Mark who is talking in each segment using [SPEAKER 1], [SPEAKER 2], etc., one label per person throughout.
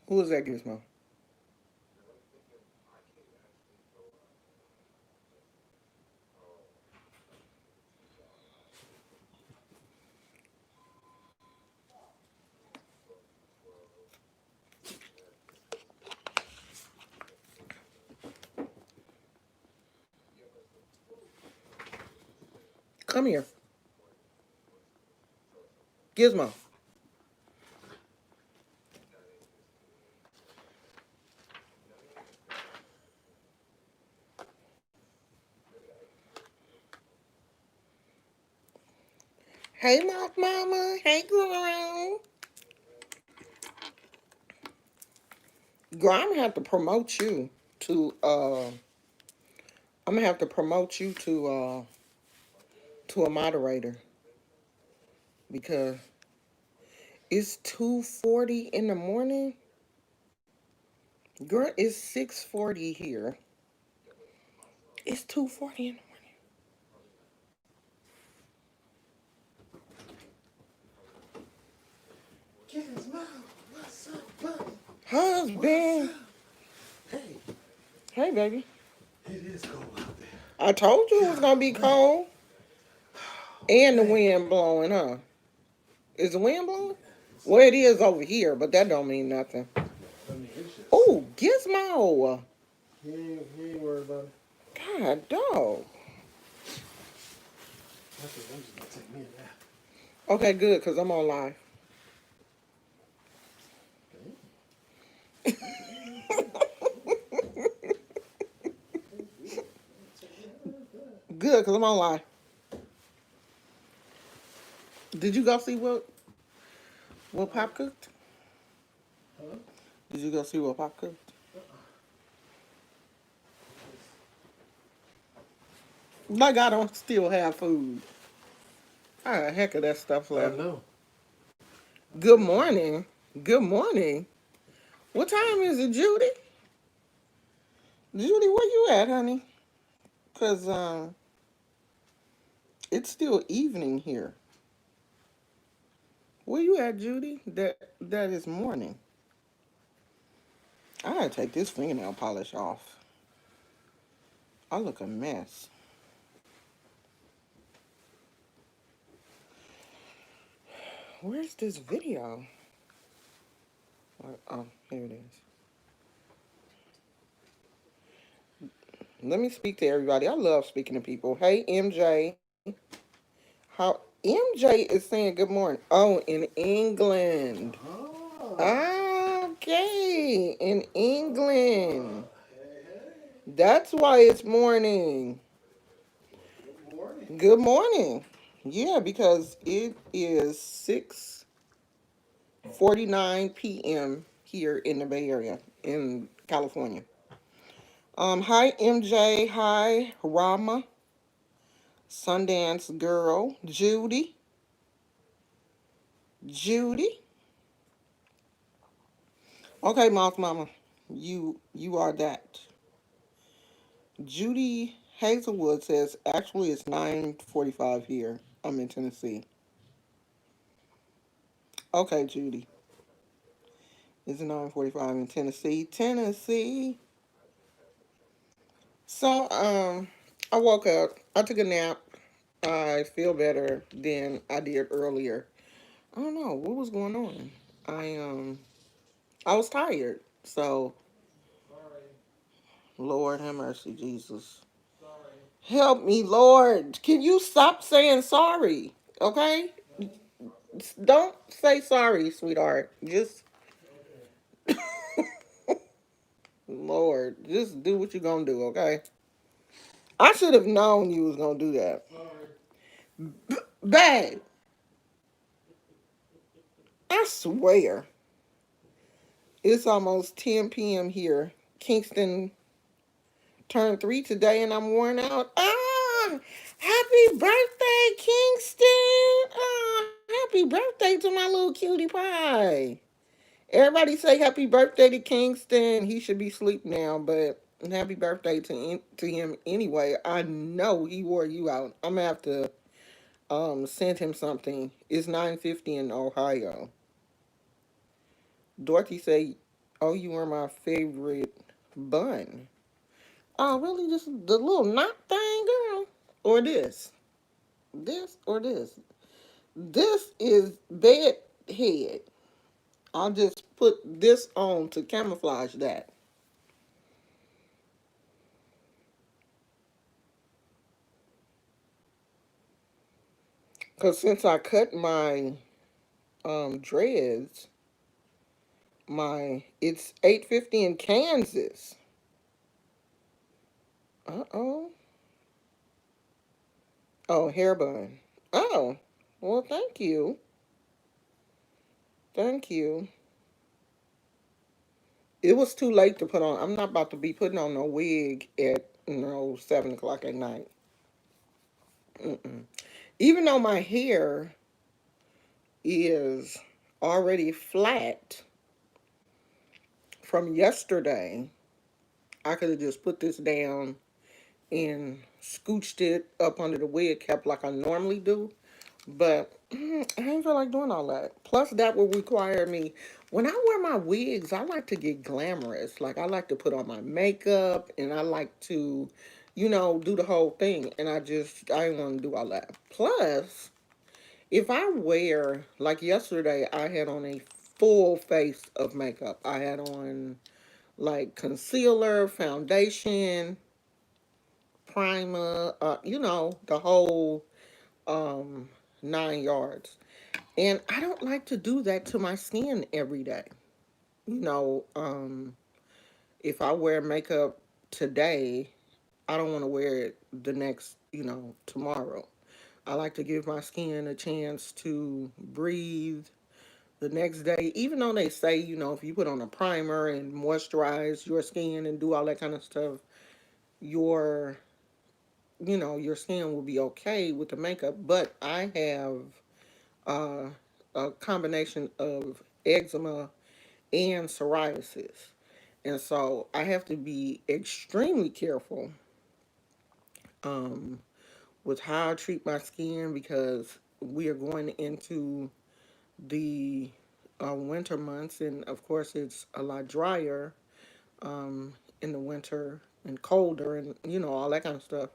[SPEAKER 1] Who is that, Gizmo? Come here. Gizmo. Hey, Moth Mama. Hey, girl. Girl, I'm gonna have to promote you to I'm gonna have to promote you to a moderator because it's 2:40 in the morning. Girl, it's 6:40 here. It's 2:40 in the
[SPEAKER 2] Gizmo, what's up, buddy?
[SPEAKER 1] husband.
[SPEAKER 2] Hey,
[SPEAKER 1] Hey, baby.
[SPEAKER 2] it is cold out there.
[SPEAKER 1] I told you it was gonna be
[SPEAKER 2] Golly.
[SPEAKER 1] cold and the
[SPEAKER 2] Hey,
[SPEAKER 1] wind blowing, huh? Is the wind blowing? Well, it is over here, but that don't mean nothing.
[SPEAKER 2] I mean, it's just.
[SPEAKER 1] Oh, Gizmo.
[SPEAKER 2] He ain't worried about it.
[SPEAKER 1] God, dog.
[SPEAKER 2] I think I'm just gonna take me a nap.
[SPEAKER 1] Okay, good, because I'm on live. Good, because I'm on live. Did you go see what Pop cooked?
[SPEAKER 2] Huh?
[SPEAKER 1] Did you go see what Pop cooked? Like I don't still have food. Ah, heck of that stuff
[SPEAKER 2] I
[SPEAKER 1] left.
[SPEAKER 2] know.
[SPEAKER 1] Good morning. Good morning. What time is it, Judy? Judy, where you at, honey? Cause it's still evening here. Where you at, Judy? That is morning. I gotta take this fingernail polish off. I look a mess. Where's this video? Oh, here it is. Let me speak to everybody. I love speaking to people. Hey, MJ. How MJ is saying good morning. Oh, in England.
[SPEAKER 2] Oh.
[SPEAKER 1] Okay, in England.
[SPEAKER 2] Hey, hey.
[SPEAKER 1] That's why it's morning.
[SPEAKER 2] Good morning.
[SPEAKER 1] Good morning. Yeah, because it is 6:49 p.m. here in the Bay Area in California. Hi MJ. Hi Rama. Sundance Girl. Judy. Judy. Okay, Moth Mama. You are that. Judy Hazelwood says actually it's 9:45 here. I'm in Tennessee. Okay, Judy. It's 9:45 in Tennessee. Tennessee. So I woke up. I took a nap. I feel better than I did earlier. I don't know what was going on. I was tired. So
[SPEAKER 2] Sorry.
[SPEAKER 1] Lord have mercy, Jesus.
[SPEAKER 2] Sorry.
[SPEAKER 1] Help me, Lord. Can you stop saying sorry? Okay?
[SPEAKER 2] Uh-huh.
[SPEAKER 1] Don't say sorry, sweetheart. Just
[SPEAKER 2] Okay.
[SPEAKER 1] Lord, just do what you're gonna do, okay? I should have known you was gonna do that.
[SPEAKER 2] Sorry.
[SPEAKER 1] Babe, I swear. It's almost 10 p.m. here. Kingston turned 3 today and I'm worn out. Ah! Happy birthday, Kingston! Ah, happy birthday to my little cutie pie. Everybody say happy birthday to Kingston. He should be asleep now, but happy birthday to him anyway. I know he wore you out. I'm gonna have to send him something. It's 9:50 in Ohio. Dorothy say Oh, you were my favorite bun. Oh, really? Just the little knot thing, girl? Or this? This or this? This is bed head. I'll just put this on to camouflage that. Because since I cut my dreads, it's 8:50 in Kansas. Uh-oh. Oh, hair bun. Oh, well, thank you. Thank you. It was too late to put on. I'm not about to be putting on no wig at 7 o'clock at night. Mm-mm. Even though my hair is already flat from yesterday, I could have just put this down and scooched it up under the wig cap like I normally do. But I ain't feel like doing all that. Plus, that would require me. When I wear my wigs, I like to get glamorous. Like, I like to put on my makeup and I like to, do the whole thing. And I didn't want to do all that. Plus, if I wear, like yesterday, I had on a full face of makeup. I had on like concealer, foundation, primer, the whole 9 yards. And I don't like to do that to my skin every day. You know, um, if I wear makeup today, I don't want to wear it the next, tomorrow. I like to give my skin a chance to breathe the next day. Even though they say, if you put on a primer and moisturize your skin and do all that kind of stuff, your, your skin will be okay with the makeup. But I have uh, a combination of eczema and psoriasis. And so I have to be extremely careful um, with how I treat my skin because we are going into the winter months, and of course, it's a lot drier in the winter and colder, and all that kind of stuff.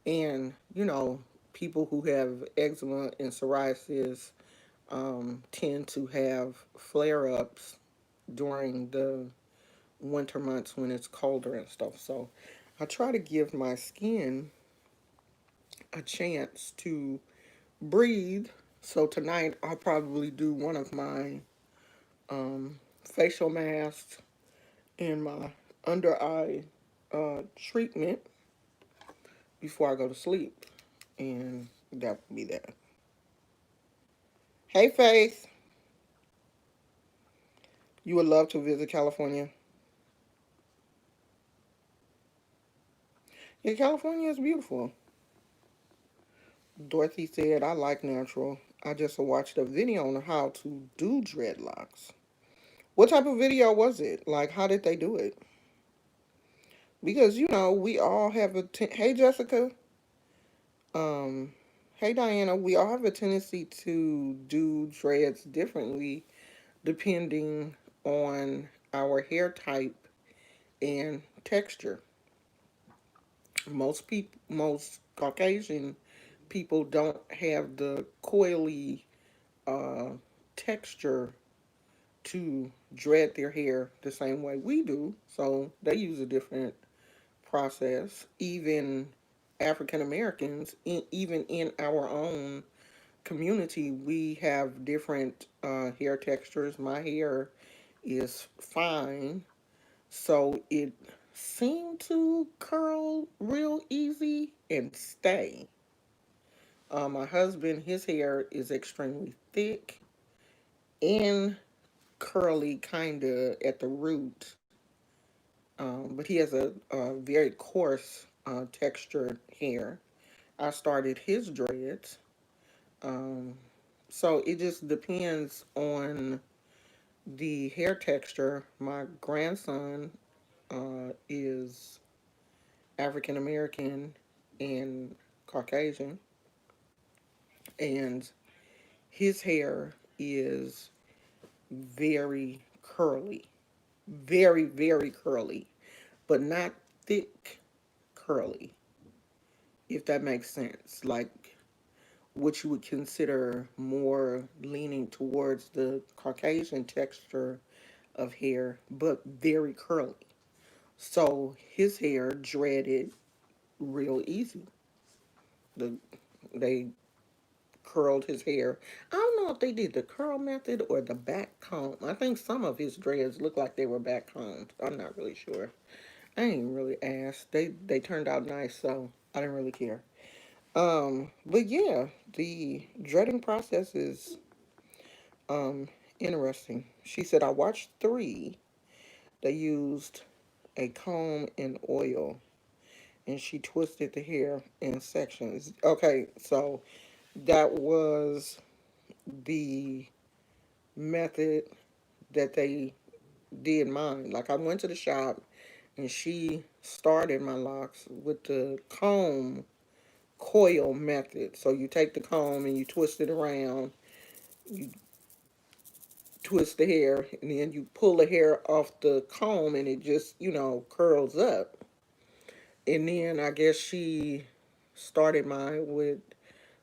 [SPEAKER 1] And people who have eczema and psoriasis tend to have flare ups during the winter months when it's colder and stuff. So I try to give my skin a chance to breathe. So tonight I'll probably do one of my facial masks and my under eye treatment before I go to sleep. And that would be that. Hey, Faith, you would love to visit California? Yeah, California is beautiful. Dorothy said, I like natural. I just watched a video on how to do dreadlocks. What type of video was it? Like, how did they do it? Because, we all have hey, Jessica. Um, hey, Diana. We all have a tendency to do dreads differently depending on our hair type and texture. Most Caucasian people don't have the coily uh, texture to dread their hair the same way we do. So they use a different process. Even African Americans, even in our own community, we have different hair textures. My hair is fine, so it seemed to curl real easy and stay. My husband, his hair is extremely thick and curly, kind of at the root, but he has a very coarse textured hair. I started his dreads, um, so it just depends on the hair texture. My grandson is African American and Caucasian, and his hair is very curly. Very, very curly, but not thick curly, if that makes sense. Like what you would consider more leaning towards the Caucasian texture of hair, but very curly. So his hair dreaded real easy. The they curled his hair. I don't know if they did the curl method or the back comb. I think some of his dreads looked like they were back combed. I'm not really sure. I ain't really asked. They turned out nice, so I didn't really care. But yeah, the dreading process is um interesting. She said I watched three. They used a comb and oil, and she twisted the hair in sections. Okay, so that was the method that they did mine. Like I went to the shop and she started my locks with the comb coil method. So you take the comb and you twist it around, you twist the hair, and then you pull the hair off the comb and it just, curls up. And then I guess she started mine with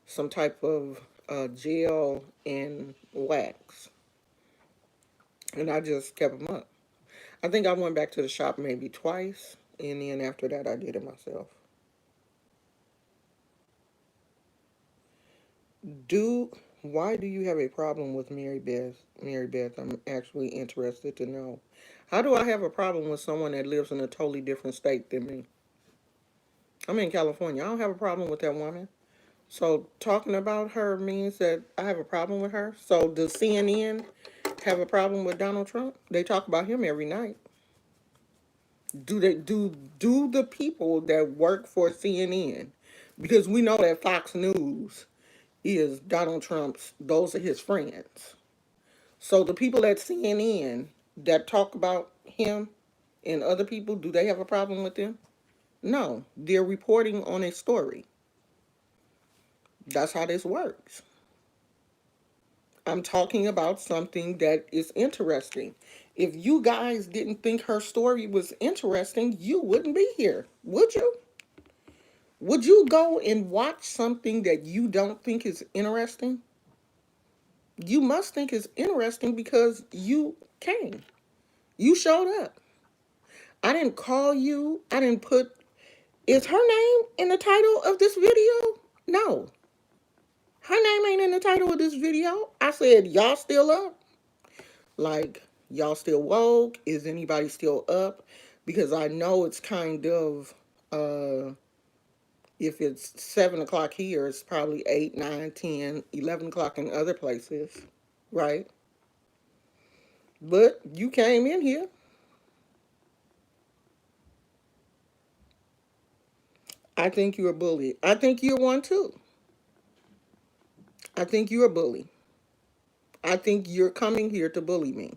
[SPEAKER 1] some type of gel and wax. And I just kept them up. I think I went back to the shop maybe twice, and then after that, I did it myself. Do Why do you have a problem with Mary Beth? Mary Beth, I'm actually interested to know. How do I have a problem with someone that lives in a totally different state than me? I'm in California. I don't have a problem with that woman. So talking about her means that I have a problem with her. So does CNN have a problem with Donald Trump? They talk about him every night. Do the people that work for CNN, because we know that Fox News is Donald Trump's, those are his friends. So the people at CNN that talk about him and other people, do they have a problem with them? No, they're reporting on a story. That's how this works. I'm talking about something that is interesting. If you guys didn't think her story was interesting, you wouldn't be here, would you? Would you go and watch something that you don't think is interesting? You must think it's interesting because you came. You showed up. I didn't call you. I didn't put, is her name in the title of this video? No. Her name ain't in the title of this video. I said, y'all still up? Like, y'all still woke? Is anybody still up? Because I know it's kind of, if it's 7 o'clock here, it's probably 8, 9, 10, 11 o'clock in other places, right? But you came in here. I think you're a bully. I think you're one too. I think you're a bully. I think you're coming here to bully me.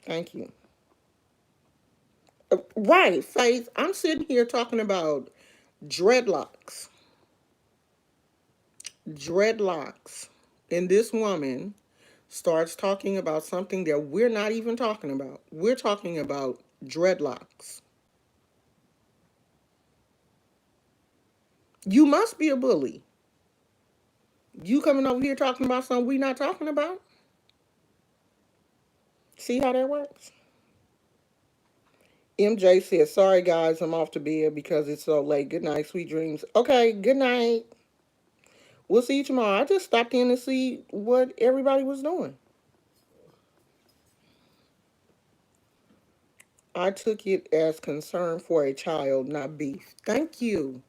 [SPEAKER 1] Thank you. Right, Faith. I'm sitting here talking about dreadlocks. Dreadlocks. And this woman starts talking about something that we're not even talking about. We're talking about dreadlocks. You must be a bully. You coming over here talking about something we're not talking about? See how that works? MJ says, sorry guys, I'm off to bed because it's so late. Good night, sweet dreams. Okay, good night. We'll see you tomorrow. I just stopped in to see what everybody was doing. I took it as concern for a child, not beef. Thank you.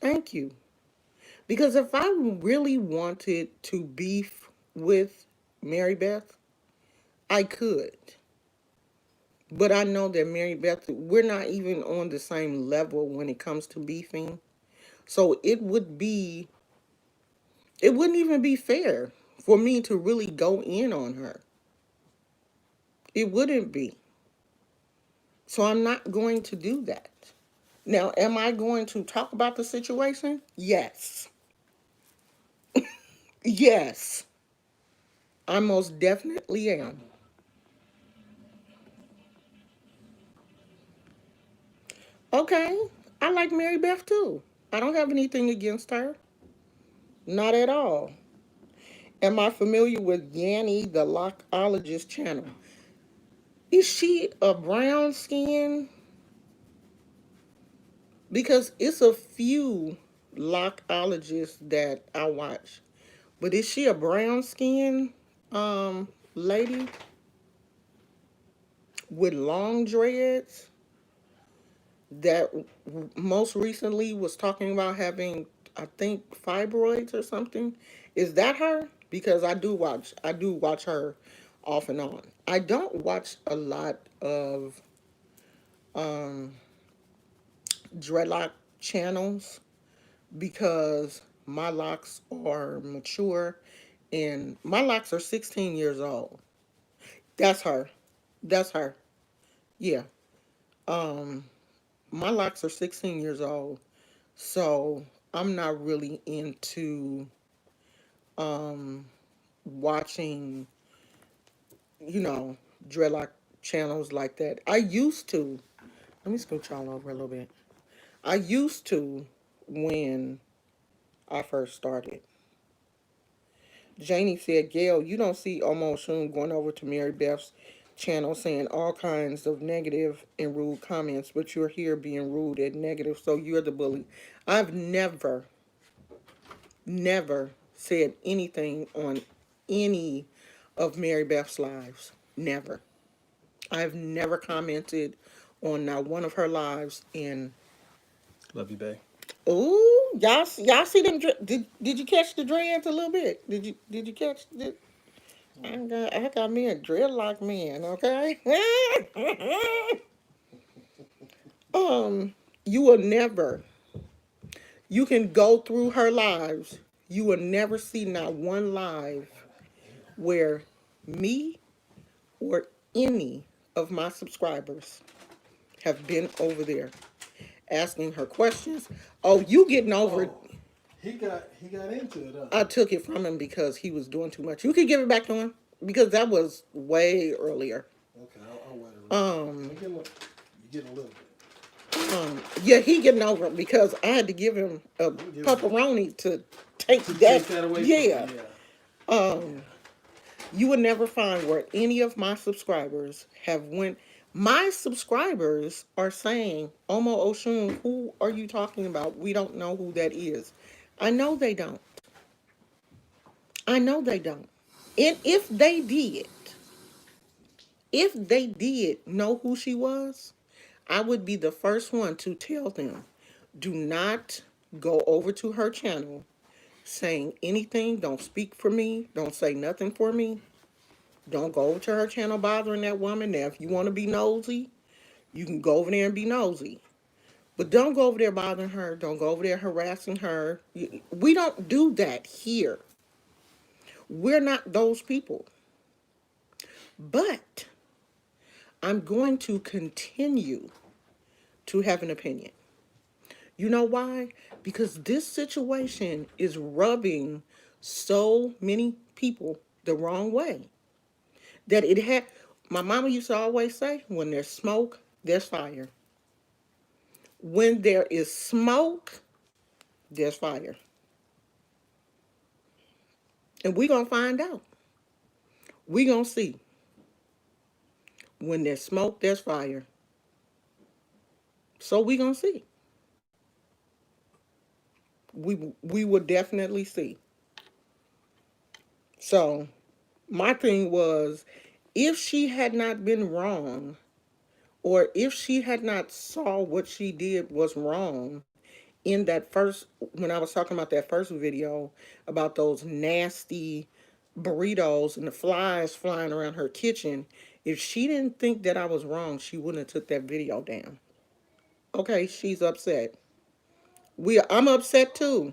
[SPEAKER 1] Thank you. Because if I really wanted to beef with Mary Beth, I could. But I know that Mary Beth, we're not even on the same level when it comes to beefing. So it wouldn't even be fair for me to really go in on her. It wouldn't be. So I'm not going to do that. Now, am I going to talk about the situation? Yes. Yes. I most definitely am. Okay. I like Mary Beth too. I don't have anything against her. Not at all. Am I familiar with Yanni, the Lockologist channel? Is she a brown skin? Because it's a few Lockologists that I watch. But is she a brown skin lady with long dreads that most recently was talking about having, I think, fibroids or something? Is that her? Because I do watch her off and on. I don't watch a lot of um dreadlock channels because my locks are mature and my locks are 16 years old. That's her. That's her. Yeah. Um my locks are 16 years old. So I'm not really into um watching, you know, dreadlock channels like that. I used to. Let me scooch y'all over a little bit. I used to when I first started. Janie said, Gail, you don't see Omo Shun going over to Mary Beth's channel saying all kinds of negative and rude comments, but you're here being rude and negative, so you're the bully. I've never said anything on any of Mary Beth's lives. Never. I've never commented on not one of her lives. And
[SPEAKER 3] Love you, Bay.
[SPEAKER 1] oh, y'all see them? Did you catch the dreads a little bit? Did you catch the? I got me a dreadlock man. Okay. um, you will never. You can go through her lives. You will never see not one live where me or any of my subscribers have been over there asking her questions. Oh, you getting over it.
[SPEAKER 3] Oh, he got into it, huh?
[SPEAKER 1] I took it from him because he was doing too much. You can give it back to him because that was way earlier.
[SPEAKER 3] Okay, I'll wait a little.
[SPEAKER 1] Um,
[SPEAKER 3] You get a little bit.
[SPEAKER 1] yeah, he getting over it because I had to give him a pepperoni to take
[SPEAKER 3] To
[SPEAKER 1] that.
[SPEAKER 3] take that away
[SPEAKER 1] Yeah.
[SPEAKER 3] from you,
[SPEAKER 1] Um, you would never find where any of my subscribers have went. My subscribers are saying, Omo Oshun, who are you talking about? We don't know who that is. I know they don't. I know they don't. And if they did know who she was, I would be the first one to tell them, do not go over to her channel saying anything. Don't speak for me. Don't say nothing for me. Don't go over to her channel bothering that woman. Now, if you want to be nosy, you can go over there and be nosy. But don't go over there bothering her. Don't go over there harassing her. We don't do that here. We're not those people. But I'm going to continue to have an opinion. You know why? Because this situation is rubbing so many people the wrong way that it had. My mama used to always say, when there's smoke, there's fire. When there is smoke, there's fire. And we're going to find out. We're going to see. When there's smoke, there's fire. So we're going to see. We will definitely see. So my thing was, if she had not been wrong, or if she had not saw what she did was wrong in that first, when I was talking about that first video about those nasty burritos and the flies flying around her kitchen, if she didn't think that I was wrong, she wouldn't have took that video down. Okay, she's upset. I'm upset too.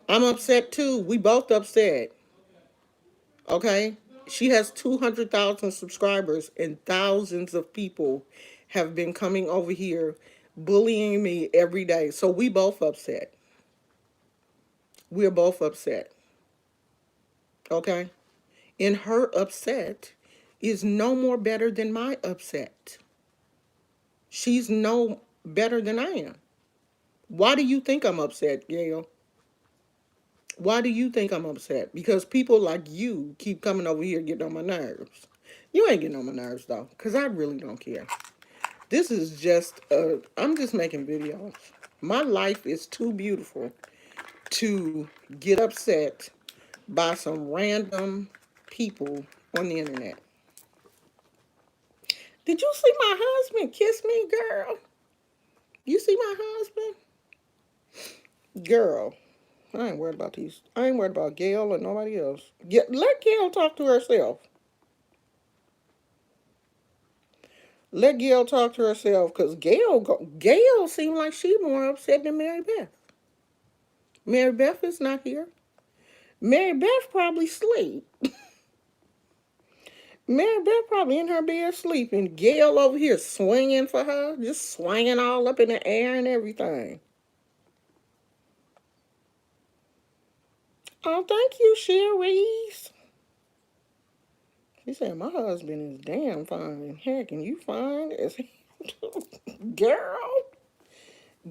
[SPEAKER 1] I'm upset too. We both upset. Okay? She has 200,000 subscribers and thousands of people have been coming over here bullying me every day. So we both upset. We're both upset. Okay? And her upset is no more better than my upset. She's no better than I am. Why do you think I'm upset, Gail? Why do you think I'm upset? Because people like you keep coming over here getting on my nerves. You ain't getting on my nerves though, because I really don't care. This is just, I'm just making videos. My life is too beautiful to get upset by some random people on the internet. Did you see my husband kiss me, girl? You see my husband? Girl, I ain't worried about these. I ain't worried about Gail or nobody else. Let Gail talk to herself. Let Gail talk to herself, because Gail seemed like she more upset than Mary Beth. Mary Beth is not here. Mary Beth probably sleep. Mary Beth probably in her bed sleeping. Gail over here swinging for her, just swinging all up in the air and everything. Oh, thank you, Cherise. She said, my husband is damn fine. Heck, and you fine as hell. Girl,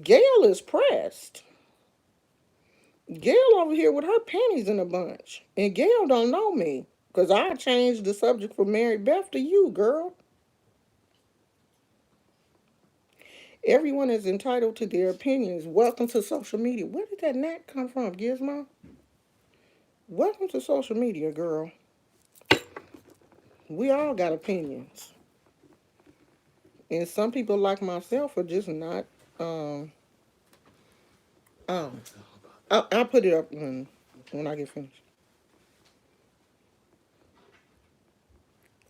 [SPEAKER 1] Gail is pressed. Gail over here with her panties in a bunch. And Gail don't know me. Because I changed the subject from Mary Beth to you, girl. Everyone is entitled to their opinions. Welcome to social media. Where did that gnat come from, Gizmo? Welcome to social media, girl. We all got opinions. And some people like myself are just not, oh, I'll put it up when I get finished.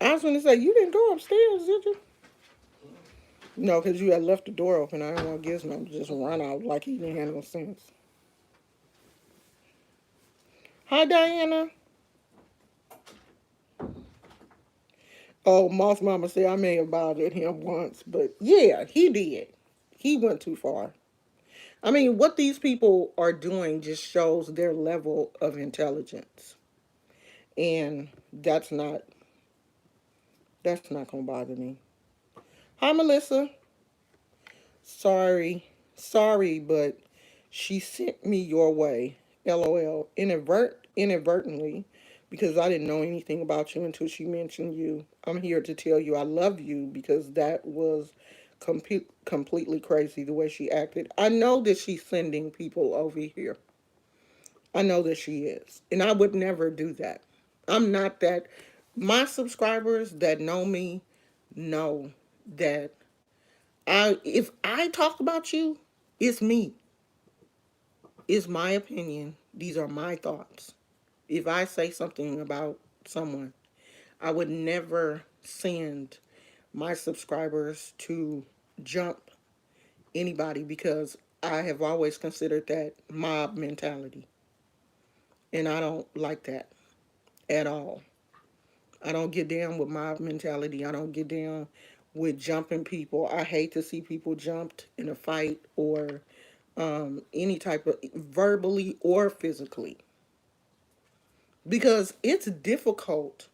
[SPEAKER 1] I was going to say, you didn't go upstairs, did you? No, because you had left the door open. I didn't want Gizmo to just run out like he didn't have no sense. Hi, Diana. Oh, Moss Mama said I may have bothered him once, but yeah, he did. He went too far. I mean, what these people are doing just shows their level of intelligence. And that's not gonna bother me. Hi, Melissa. Sorry, but she sent me your way. LOL. Inadvertently, because I didn't know anything about you until she mentioned you. I'm here to tell you I love you, because that was completely crazy the way she acted. I know that she's sending people over here. I know that she is. And I would never do that. I'm not that. My subscribers that know me know that if I talk about you, it's me. It's my opinion. These are my thoughts. If I say something about someone, I would never send my subscribers to jump anybody, because I have always considered that mob mentality. And I don't like that at all. I don't get down with mob mentality. I don't get down with jumping people. I hate to see people jumped in a fight, or any type of verbally or physically, because it's difficult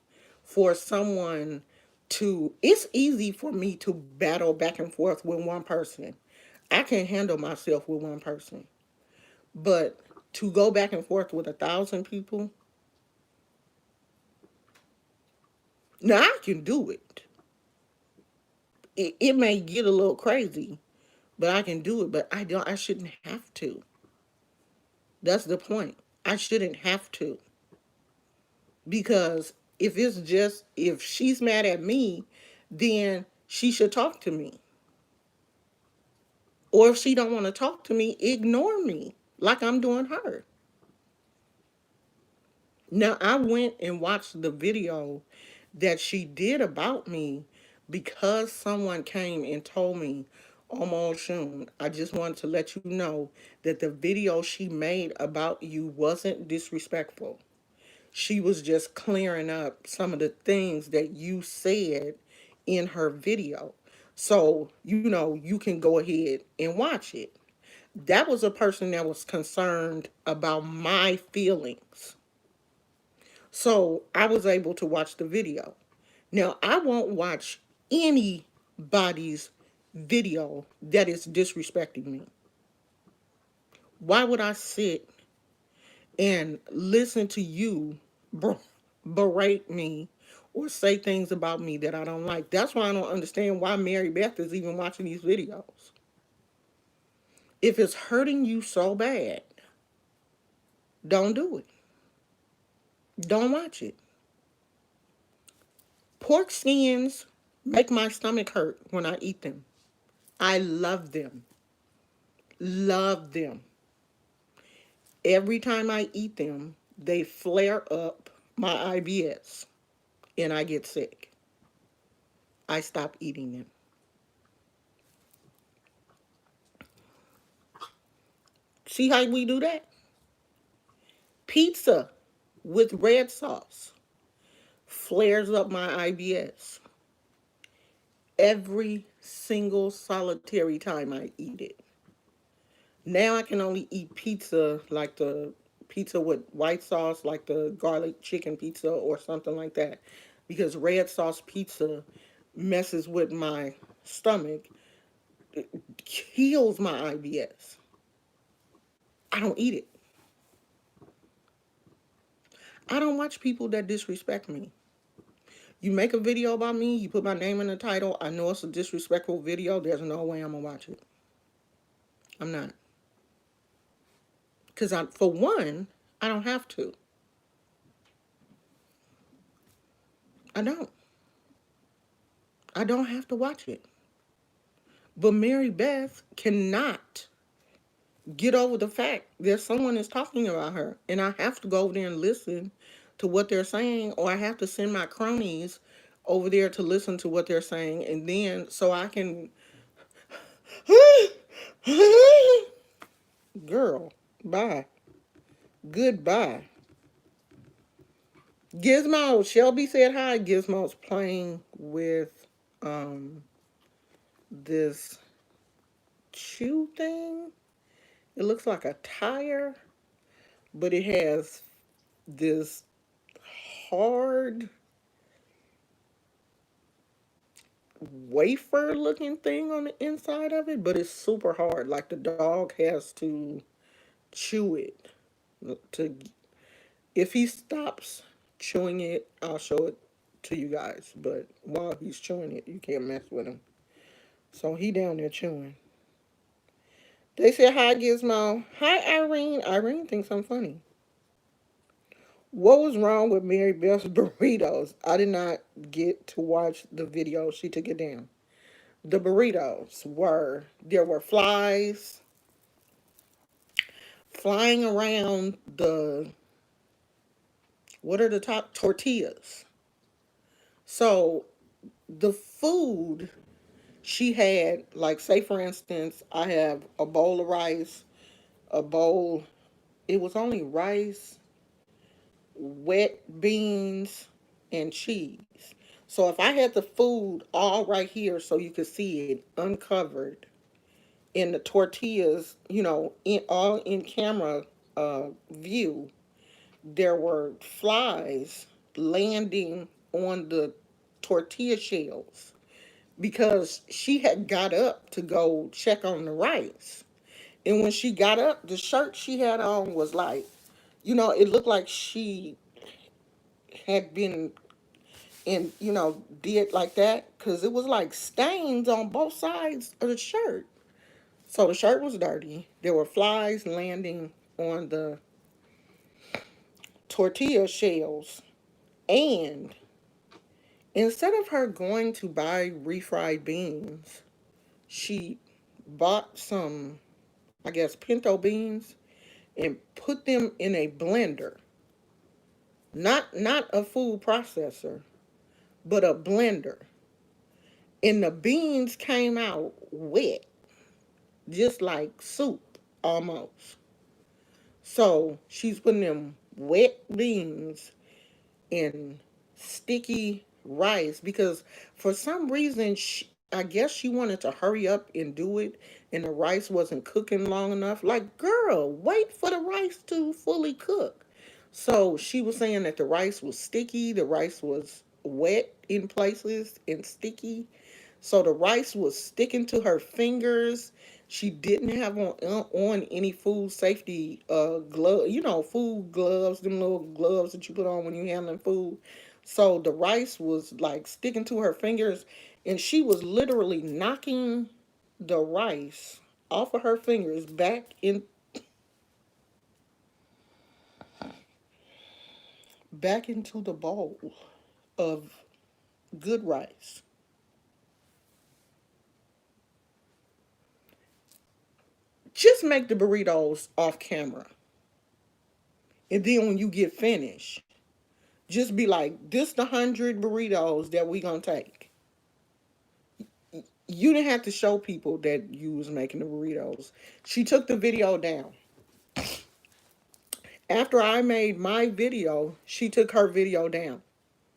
[SPEAKER 1] for someone to. It's easy for me to battle back and forth with one person. I can handle myself with one person, but to go back and forth with 1,000 people, now I can do it. It may get a little crazy, but I can do it. But I shouldn't have to. That's the point. I shouldn't have to, because if she's mad at me, then she should talk to me. Or if she don't want to talk to me, ignore me like I'm doing her. Now, I went and watched the video that she did about me, because someone came and told me, almost soon, I just wanted to let you know that the video she made about you wasn't disrespectful. She was just clearing up some of the things that you said in her video. So, you can go ahead and watch it. That was a person that was concerned about my feelings. So I was able to watch the video. Now, I won't watch anybody's video that is disrespecting me? Why would I sit and listen to you berate me or say things about me that I don't like? That's why I don't understand why Mary Beth is even watching these videos. If it's hurting you so bad, don't do it. Don't watch it. Pork skins make my stomach hurt when I eat them. I love them. Love them. Every time I eat them, they flare up my IBS and I get sick. I stop eating them. See how we do that? Pizza with red sauce flares up my IBS every single solitary time I eat it. Now I can only eat pizza like the pizza with white sauce, like the garlic chicken pizza or something like that, because red sauce pizza messes with my stomach. It kills my IBS. I don't eat it. I don't watch people that disrespect me. You make a video about me, you put my name in the title, I know it's a disrespectful video, there's no way I'm going to watch it. I'm not. Because for one, I don't have to. I don't. I don't have to watch it. But Mary Beth cannot get over the fact that someone is talking about her. And I have to go over there and listen to what they're saying, or I have to send my cronies over there to listen to what they're saying, and then so I can girl, bye. Goodbye. Gizmo, Shelby said hi. Gizmo's playing with this chew thing. It looks like a tire, but it has this hard wafer looking thing on the inside of it, but it's super hard. Like the dog has to chew it. To If he stops chewing it, I'll show it to you guys. But while he's chewing it, you can't mess with him. So he down there chewing. They said hi, Gizmo. Hi, Irene. Irene thinks I'm funny. What was wrong with Mary Beth's burritos? I did not get to watch the video. She took it down. The burritos there were flies flying around what are the top tortillas. So the food she had, like, say for instance, I have a bowl of rice, a bowl, it was only rice, wet beans, and cheese. So if I had the food all right here so you could see it uncovered, in the tortillas, all in camera view, there were flies landing on the tortilla shells because she had got up to go check on the rice. And when she got up, the shirt she had on was like, it looked like she had been in, did like that, because it was like stains on both sides of the shirt. So the shirt was dirty. There were flies landing on the tortilla shells. And instead of her going to buy refried beans, she bought some, I guess, pinto beans and put them in a blender. Not a food processor, but a blender. And the beans came out wet, just like soup almost. So she's putting them wet beans in sticky rice because for some reason, I guess she wanted to hurry up and do it, and the rice wasn't cooking long enough. Like, girl, wait for the rice to fully cook. So she was saying that the rice was sticky, the rice was wet in places and sticky. So the rice was sticking to her fingers. She didn't have on any food safety glove, food gloves, them little gloves that you put on when you're handling food. So the rice was like sticking to her fingers, and she was literally knocking the rice off of her fingers back into the bowl of good rice. Just make the burritos off camera. And then when you get finished, just be like, this the 100 burritos that we gonna take. You didn't have to show people that you was making the burritos. She took the video down. After I made my video, she took her video down.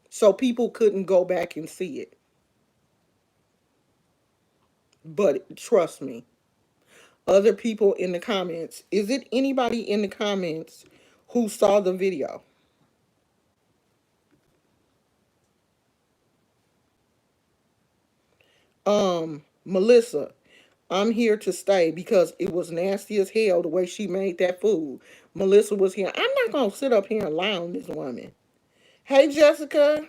[SPEAKER 1] So people couldn't go back and see it. But trust me, other people in the comments, is it anybody in the comments who saw the video? Melissa, I'm here to stay because it was nasty as hell the way she made that food. Melissa was here. I'm not gonna sit up here and lie on this woman. Hey Jessica,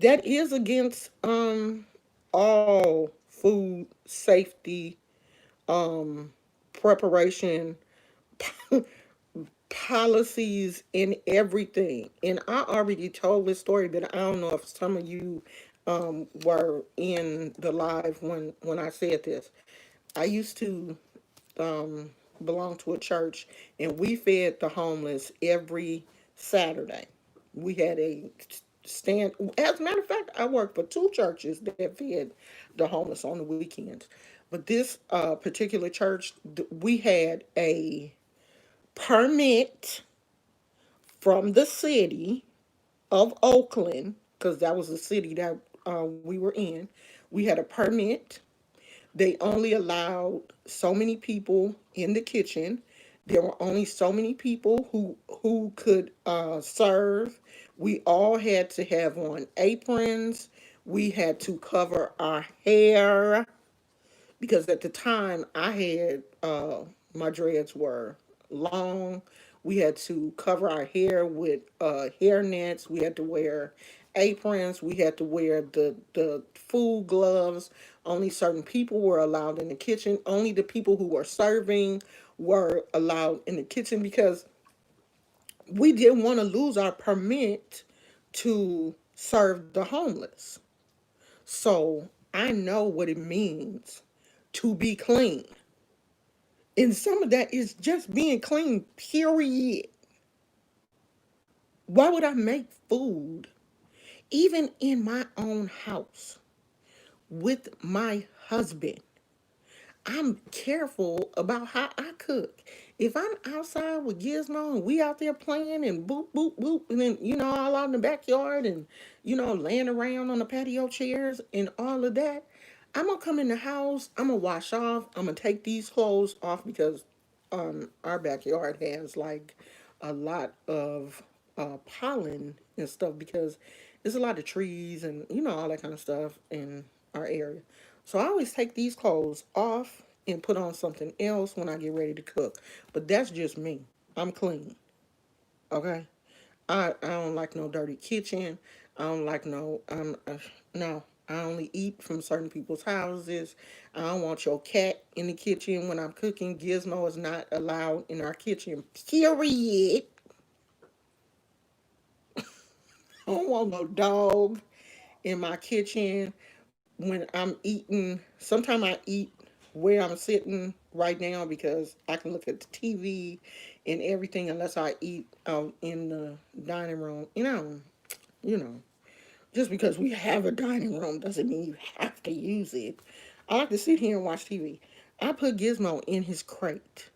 [SPEAKER 1] that is against all food safety preparation policies and everything. And I already told this story, but I don't know if some of you were in the live when I said this. I used to belong to a church, and we fed the homeless every Saturday. We had a stand. As a matter of fact, I worked for two churches that fed the homeless on the weekends. But this particular church, we had a permit from the city of Oakland, because that was the city that we were in. We had a permit. They only allowed so many people in the kitchen. There were only so many people who could serve. We all had to have on aprons. We had to cover our hair because at the time I had my dreads were long. We had to cover our hair with hair nets. We had to wear aprons. We had to wear the food gloves. Only certain people were allowed in the kitchen. Only the people who were serving were allowed in the kitchen because we didn't want to lose our permit to serve the homeless. So I know what it means to be clean. And some of that is just being clean, period. Why would I make food, even in my own house, with my husband? I'm careful about how I cook. If I'm outside with Gizmo and we out there playing and boop, boop, boop, and then, all out in the backyard and, laying around on the patio chairs and all of that, I'm going to come in the house, I'm going to wash off, I'm going to take these clothes off because our backyard has like a lot of pollen and stuff because there's a lot of trees and, all that kind of stuff in our area. So I always take these clothes off and put on something else when I get ready to cook. But that's just me. I'm clean. Okay? I don't like no dirty kitchen. I don't like no. I only eat from certain people's houses. I don't want your cat in the kitchen when I'm cooking. Gizmo is not allowed in our kitchen. Period. I don't want no dog in my kitchen when I'm eating. Sometimes I eat where I'm sitting right now because I can look at the TV and everything unless I eat out in the dining room. You know. Just because we have a dining room doesn't mean you have to use it. I like to sit here and watch TV. I put Gizmo in his crate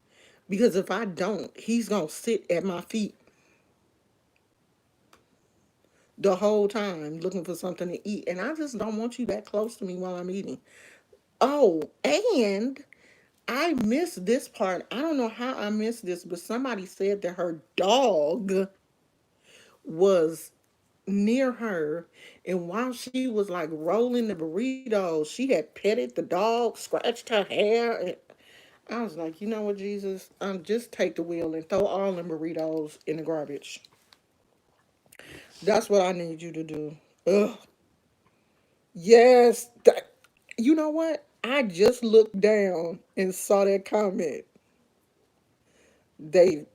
[SPEAKER 1] because if I don't, he's going to sit at my feet the whole time looking for something to eat. And I just don't want you that close to me while I'm eating. Oh, and I missed this part. I don't know how I missed this, but somebody said that her dog was near her, and while she was like rolling the burritos, she had petted the dog, scratched her hair, and I was like, you know what, Jesus, just take the wheel and throw all them burritos in the garbage. That's what I need you to do. Ugh. Yes. You know what? I just looked down and saw that comment. They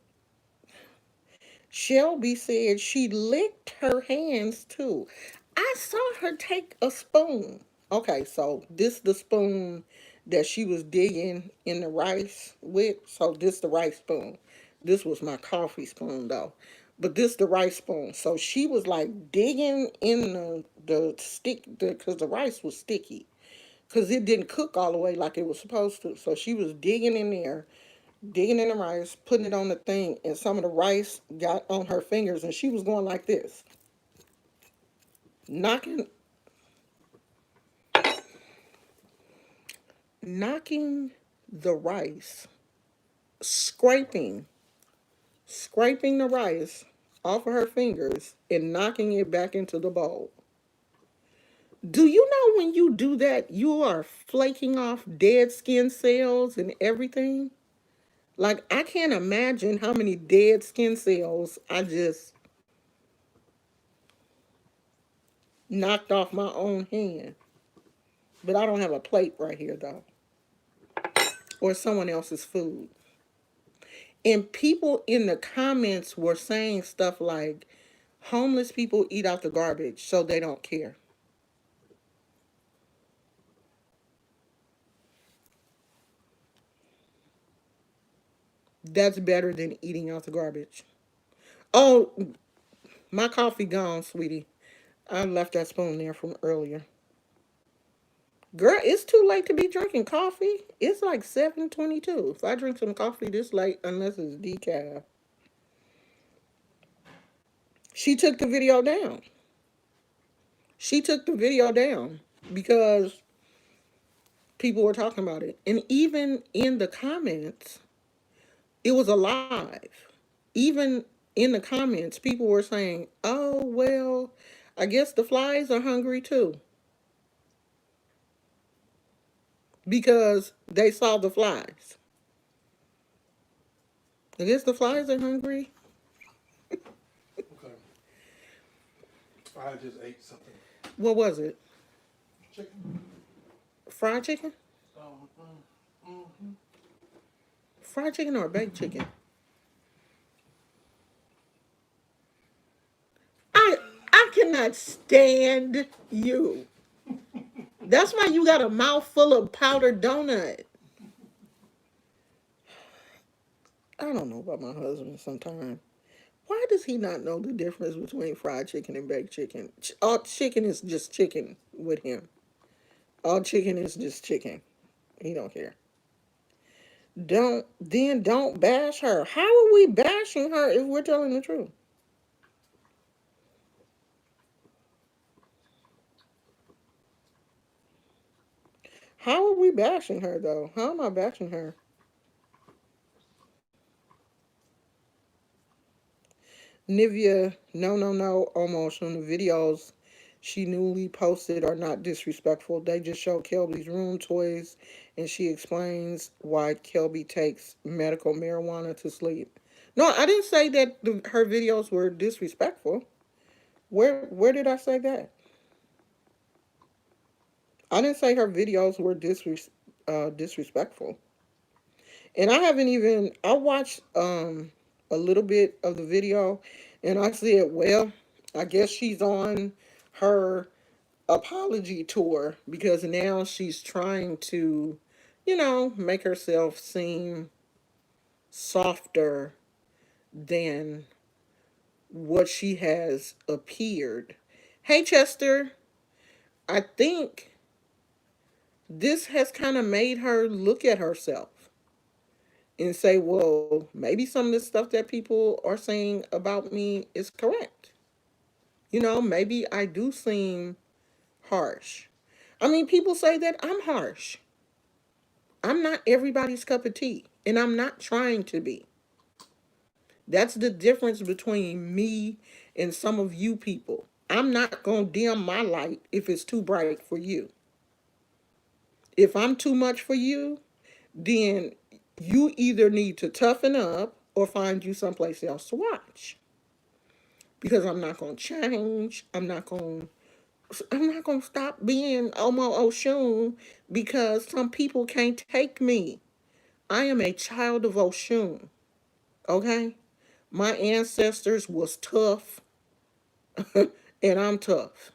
[SPEAKER 1] Shelby said she licked her hands too. I saw her take a spoon. Okay, so this the spoon that she was digging in the rice with. So this the rice spoon. This was my coffee spoon though. But this the rice spoon. So she was like digging in the stick because the rice was sticky. Because it didn't cook all the way like it was supposed to. So she was digging in there, digging in the rice, putting it on the thing, and some of the rice got on her fingers, and she was going like this, knocking, knocking the rice, scraping, scraping the rice off of her fingers and knocking it back into the bowl. Do you know when you do that, you are flaking off dead skin cells and everything? Like, I can't imagine how many dead skin cells I just knocked off my own hand. But I don't have a plate right here, though, or someone else's food. And people in the comments were saying stuff like, homeless people eat out the garbage, so they don't care. That's better than eating out the garbage. Oh, my coffee gone, sweetie. I left that spoon there from earlier. Girl, it's too late to be drinking coffee. It's like 7:22. If I drink some coffee this late, unless it's decaf. She took the video down. She took the video down because people were talking about it. And even in the comments, it was alive. Even in the comments, people were saying, oh, well, I guess the flies are hungry too. Because they saw the flies. I guess the flies are hungry.
[SPEAKER 3] Okay. I just ate something.
[SPEAKER 1] What was it?
[SPEAKER 3] Chicken.
[SPEAKER 1] Fried chicken?
[SPEAKER 3] Um, mm-hmm.
[SPEAKER 1] Fried chicken or baked chicken? I I cannot stand you. That's why you got a mouthful of powdered donut. I don't know about my husband sometimes. Why does he not know the difference between fried chicken and baked chicken? All chicken is just chicken with him. All chicken is just chicken. He don't care. Don't bash her. How are we bashing her if we're telling the truth? How are we bashing her though? How am I bashing her? Nivea, no, no, no, almost on the videos she newly posted are not disrespectful. They just show Kelby's room toys, and she explains why Kelby takes medical marijuana to sleep. No, I didn't say that her videos were disrespectful. Where did I say that? I didn't say her videos were disrespectful. And I haven't even I watched a little bit of the video, and I said, well, I guess she's on her apology tour because now she's trying to, make herself seem softer than what she has appeared. Hey Chester, I think this has kind of made her look at herself and say, well, maybe some of the stuff that people are saying about me is correct. Maybe I do seem harsh. I mean, people say that I'm harsh. I'm not everybody's cup of tea, and I'm not trying to be. That's the difference between me and some of you people. I'm not going to dim my light if it's too bright for you. If I'm too much for you, then you either need to toughen up or find you someplace else to watch. Because I'm not going to change. I'm not going to stop being Omo Oshun because some people can't take me. I am a child of Oshun, okay? My ancestors was tough and I'm tough.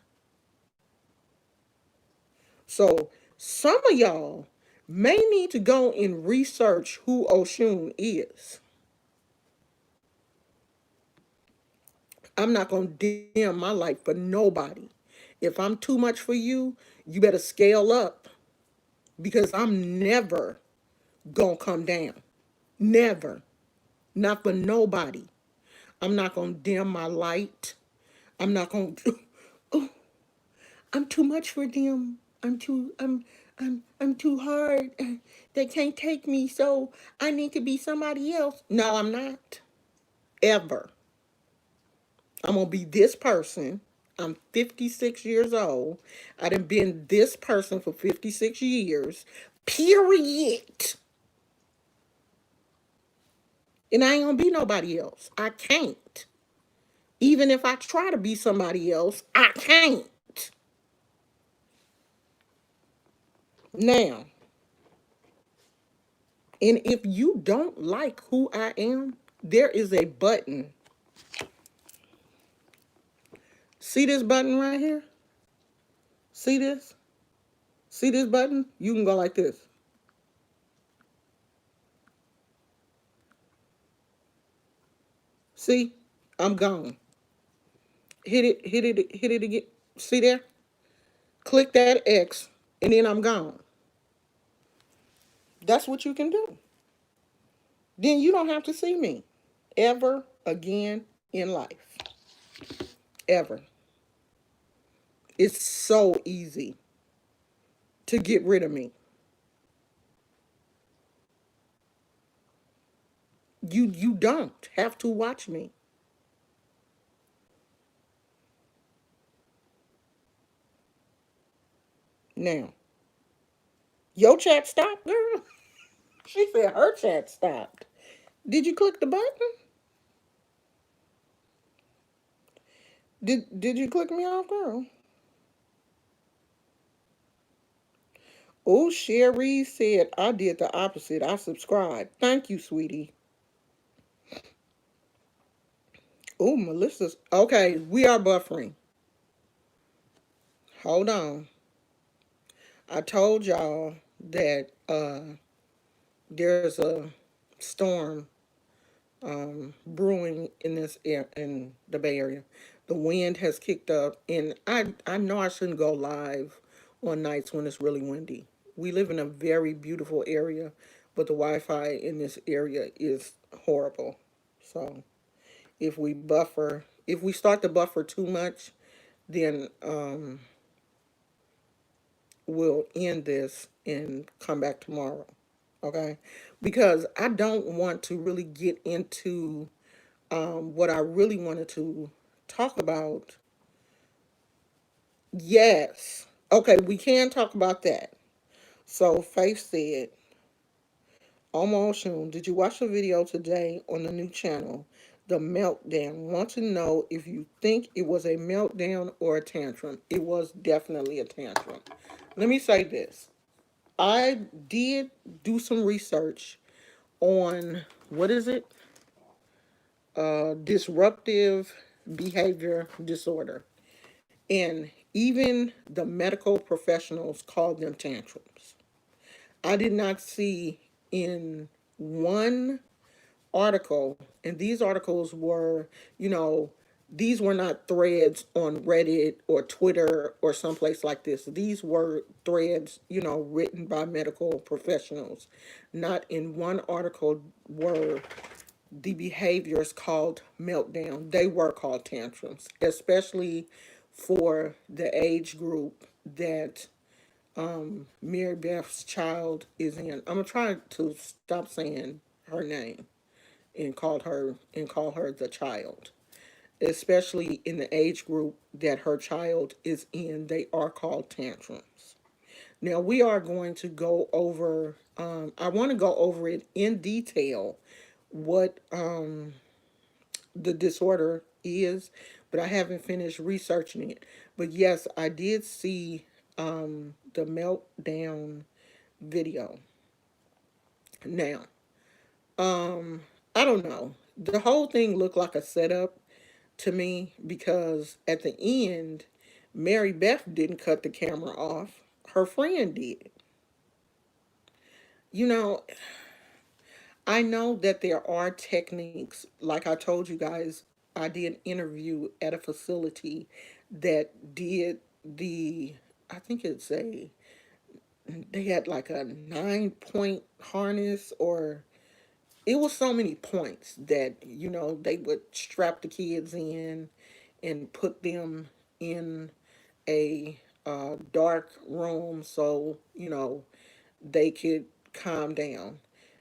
[SPEAKER 1] So some of y'all may need to go and research who Oshun is. I'm not going to dim my light for nobody. If I'm too much for you, you better scale up because I'm never going to come down. Never. Not for nobody. I'm not going to dim my light. I'm not going to oh, I'm too much for them. I'm too hard. They can't take me, so I need to be somebody else. No, I'm not. Ever. I'm gonna be this person. I'm 56 years old. I done been this person for 56 years. Period. And I ain't gonna be nobody else. I can't. Even if I try to be somebody else, I can't. Now, and if you don't like who I am, there is a button. See this button right here? See this? See this button? You can go like this. See? I'm gone. Hit it again. See there? Click that X, and then I'm gone. That's what you can do. Then you don't have to see me ever again in life. Ever. It's so easy to get rid of me. You don't have to watch me. Now, your chat stopped, girl. She said her chat stopped. Did you click the button? Did you click me off, girl? Oh, Sherry said I did the opposite. I subscribed. Thank you, sweetie. Oh, Melissa's okay. We are buffering. Hold on. I told y'all that there's a storm brewing in in the Bay Area. The wind has kicked up, and I know I shouldn't go live on nights when it's really windy. We live in a very beautiful area, but the Wi-Fi in this area is horrible. So if we start to buffer too much, then we'll end this and come back tomorrow. Okay, because I don't want to really get into what I really wanted to talk about. Yes. Okay, we can talk about that. So Faith said, almost soon, did you watch the video today on the new channel, The Meltdown? Want to know if you think it was a meltdown or a tantrum. It was definitely a tantrum. Let me say this. I did do some research on, what is it? Disruptive behavior disorder. And even the medical professionals call them tantrums. I did not see in one article, and these articles were, you know, these were not threads on Reddit or Twitter or someplace like this. These were threads, written by medical professionals. Not in one article were the behaviors called meltdown. They were called tantrums, especially for the age group that Mary Beth's child is in. I'm gonna try to stop saying her name and call her the child. especially in the age group that her child is in. They are called tantrums. Now, we are going to go over, I want to go over it in detail, what the disorder is, but I haven't finished researching it. But yes, I did see the meltdown video. Now, I don't know. The whole thing looked like a setup to me because at the end, Mary Beth didn't cut the camera off. Her friend did. You know, I know that there are techniques, like I told you guys, I did an interview at a facility that did the, I think it's a, they had like a 9 point harness, or it was so many points that, they would strap the kids in and put them in a dark room so, they could calm down.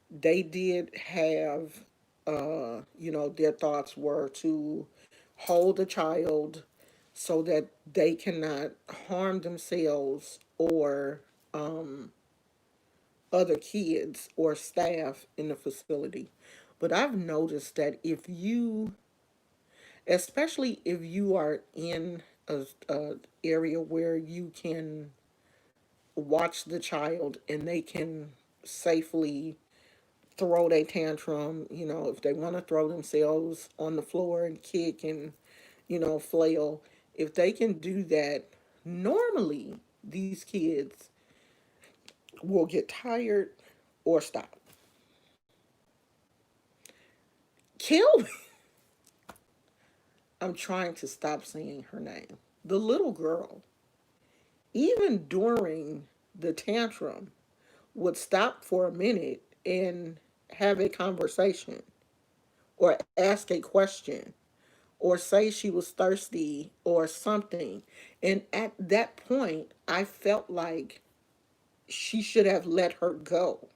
[SPEAKER 1] They did have, their thoughts were to hold a child so that they cannot harm themselves or other kids or staff in the facility. But I've noticed that if you, especially if you are in a area where you can watch the child and they can safely throw their tantrum, if they want to throw themselves on the floor and kick and, flail, if they can do that, normally these kids will get tired or stop. Kill me. I'm trying to stop saying her name. The little girl, even during the tantrum, would stop for a minute and have a conversation or ask a question or say she was thirsty or something. And at that point, I felt like she should have let her go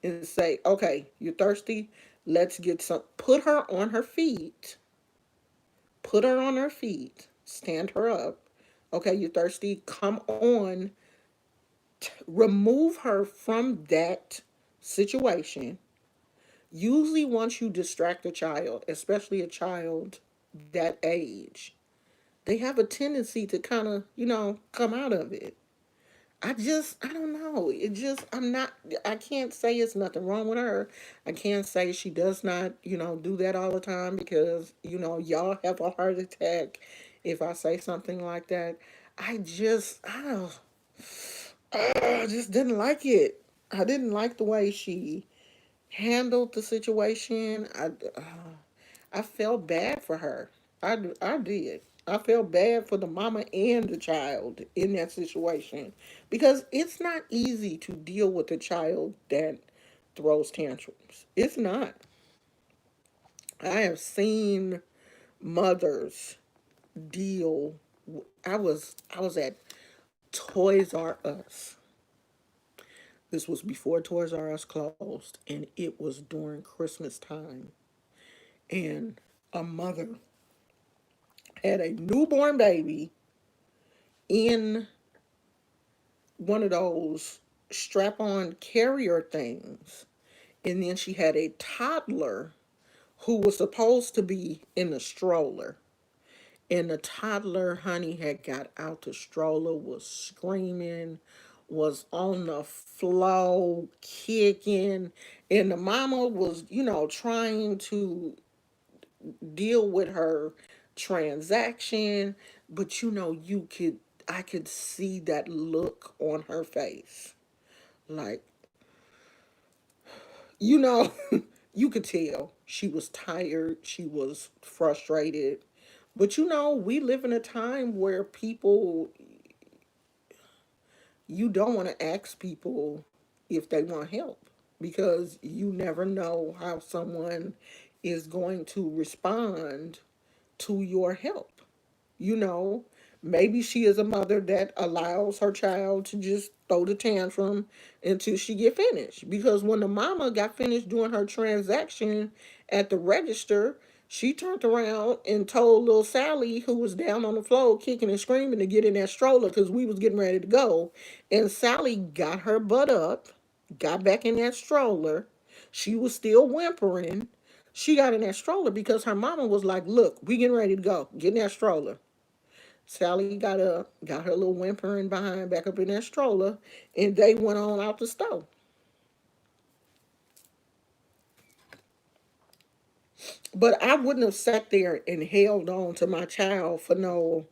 [SPEAKER 1] and say, okay, you're thirsty. Let's get some. Put her on her feet. Put her on her feet. Stand her up. Okay, you're thirsty. Come on. Remove her from that situation. Usually, once you distract a child, especially a child that age, they have a tendency to kind of, come out of it. I don't know. I can't say it's nothing wrong with her. I can't say she does not, do that all the time because, y'all have a heart attack if I say something like that. I just didn't like it. I didn't like the way she handled the situation. I felt bad for her. I did. I felt bad for the mama and the child in that situation because it's not easy to deal with a child that throws tantrums. It's not. I have seen mothers deal. I was at Toys R Us. This was before Toys R Us closed, and it was during Christmas time. And a mother had a newborn baby in one of those strap on carrier things. And then she had a toddler who was supposed to be in the stroller. And the toddler, honey, had got out the stroller, was screaming, was on the floor, kicking. And the mama was, trying to deal with her transaction, but I could see that look on her face. Like, you know, you could tell she was tired, she was frustrated. But we live in a time where you don't want to ask people if they want help because you never know how someone is going to respond to your help. You know, maybe she is a mother that allows her child to just throw the tantrum until she get finished. Because when the mama got finished doing her transaction at the register, She turned around and told little Sally, who was down on the floor kicking and screaming, to get in that stroller because we was getting ready to go. And Sally got her butt up, got back in that stroller. She was still whimpering. She got in that stroller because her mama was like, "Look, we getting ready to go. Get in that stroller." Sally got up, got her little whimpering behind back up in that stroller, and they went on out the store. But I wouldn't have sat there and held on to my child for no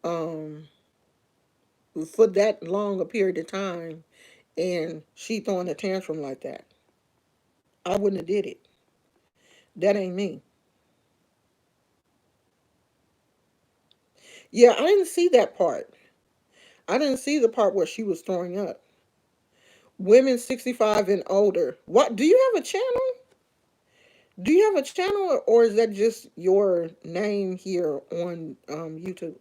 [SPEAKER 1] um for that long a period of time, and she throwing a tantrum like that. I wouldn't have did it. That ain't me. Yeah, I didn't see that part. I didn't see the part where she was throwing up. Women 65 and older. What, do you have a channel? Do you have a channel, or is that just your name here on YouTube?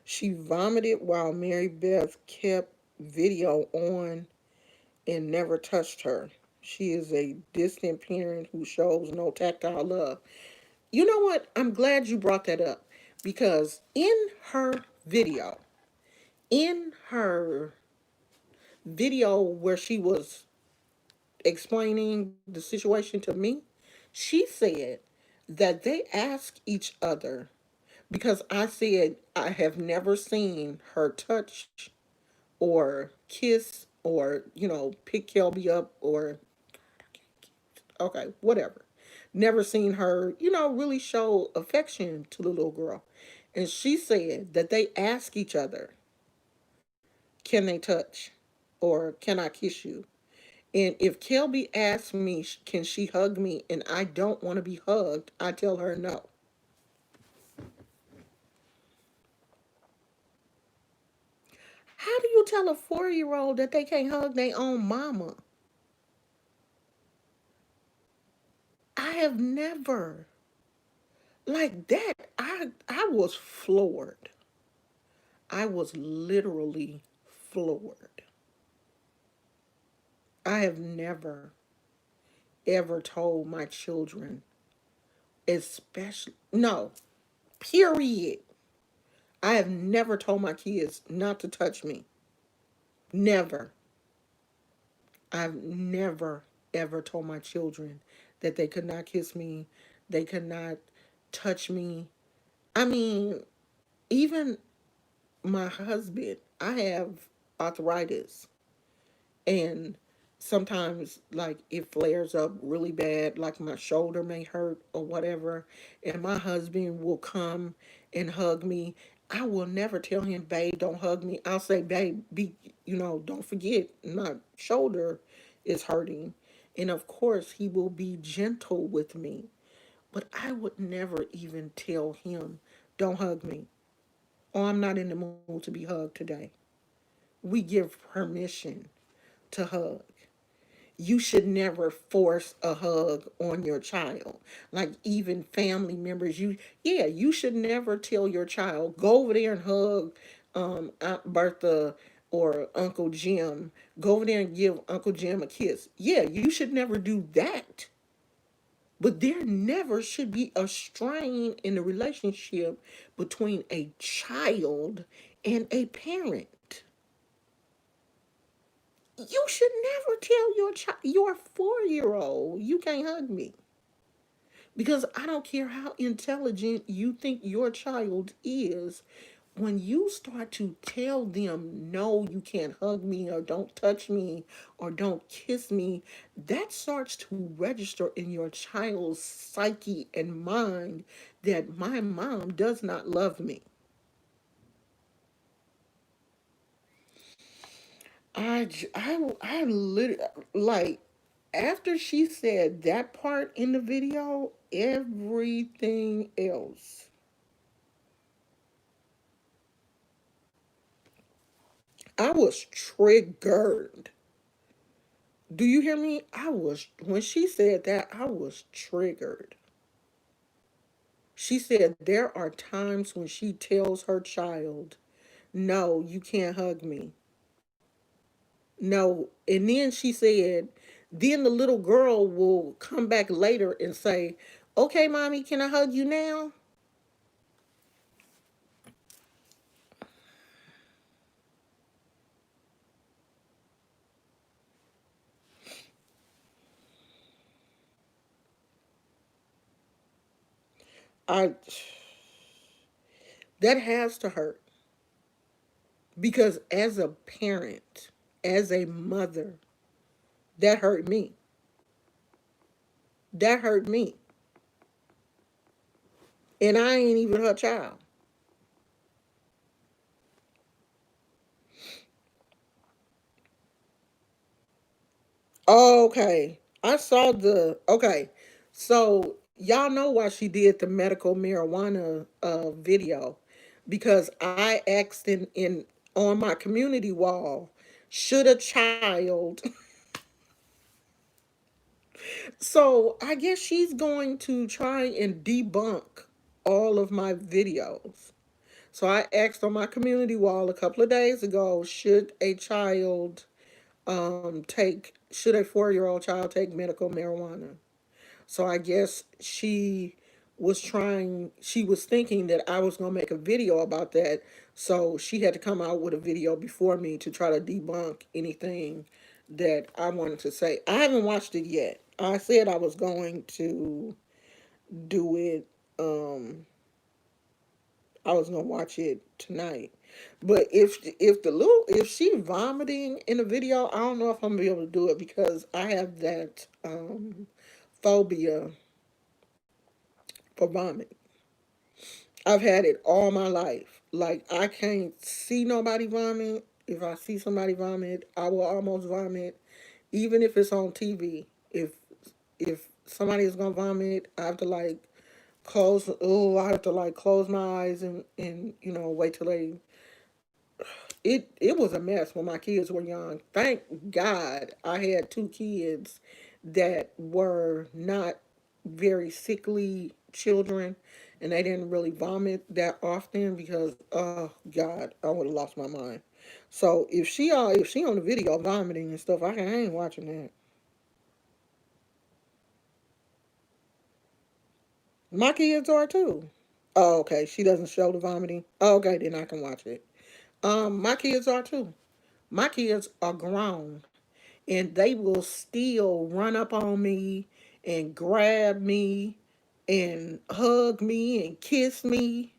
[SPEAKER 1] She vomited while Mary Beth kept video on and never touched her. She is a distant parent who shows no tactile love. You know what? I'm glad you brought that up because her video, in her video where she was explaining the situation to me, she said that they ask each other because I said I have never seen her touch or kiss or, pick Kelby up or, okay, whatever. Never seen her, really show affection to the little girl. And she said that they ask each other, can they touch? Or can I kiss you? And if Kelby asks me, can she hug me? And I don't want to be hugged, I tell her no. How do you tell a 4-year old that they can't hug their own mama? I have never. Like that, I was floored. I was literally floored. I have never ever told my children, especially, no, period. I have never told my kids not to touch me. Never. I've never ever told my children that they could not kiss me, they could not touch me. I mean, even my husband, I have arthritis, and sometimes like it flares up really bad, like my shoulder may hurt or whatever, and my husband will come and hug me. I will never tell him, "Babe, don't hug me." I'll say, "Babe, don't forget my shoulder is hurting." And of course he will be gentle with me, but I would never even tell him, "Don't hug me," or, "I'm not in the mood to be hugged today." We give permission to hug. You should never force a hug on your child. Like even family members, you should never tell your child, "Go over there and hug Aunt Bertha or Uncle Jim. Go over there and give Uncle Jim a kiss." Yeah, you should never do that. But there never should be a strain in the relationship between a child and a parent. You should never tell your 4-year old, "You can't hug me." Because I don't care how intelligent you think your child is, when you start to tell them, "No, you can't hug me," or "Don't touch me," or "Don't kiss me," that starts to register in your child's psyche and mind that my mom does not love me. I literally, like, after she said that part in the video, everything else, I was triggered. Do you hear me? When she said that, I was triggered. She said there are times when she tells her child, "No, you can't hug me." No. And then she said, then the little girl will come back later and say, Okay, mommy, can I hug you now? I that has to hurt because as a parent, as a mother, that hurt me. That hurt me. And I ain't even her child. Okay. I saw the okay. So y'all know why she did the medical marijuana video because I asked in on my community wall, should a child so I guess she's going to try and debunk all of my videos. So I asked on my community wall a couple of days ago, should a 4-year old child take medical marijuana? So I guess she was thinking that I was gonna make a video about that. So she had to come out with a video before me to try to debunk anything that I wanted to say. I haven't watched it yet. I said I was going to do it. I was gonna watch it tonight. But if she vomiting in the video, I don't know if I'm gonna be able to do it because I have that phobia for vomit. I've had it all my life. Like I can't see nobody vomit. If I see somebody vomit, I will almost vomit, even if it's on TV. If somebody is gonna vomit, I have to like close. Oh, I have to like close my eyes and wait till they. It was a mess when my kids were young. Thank God I had two kids that were not very sickly children and they didn't really vomit that often because oh God, I would have lost my mind. So if she on the video vomiting and stuff, I ain't watching that. My kids are too. Oh, okay. She doesn't show the vomiting. Oh, okay, then I can watch it. My kids are too. My kids are grown and they will still run up on me and grab me and hug me and kiss me.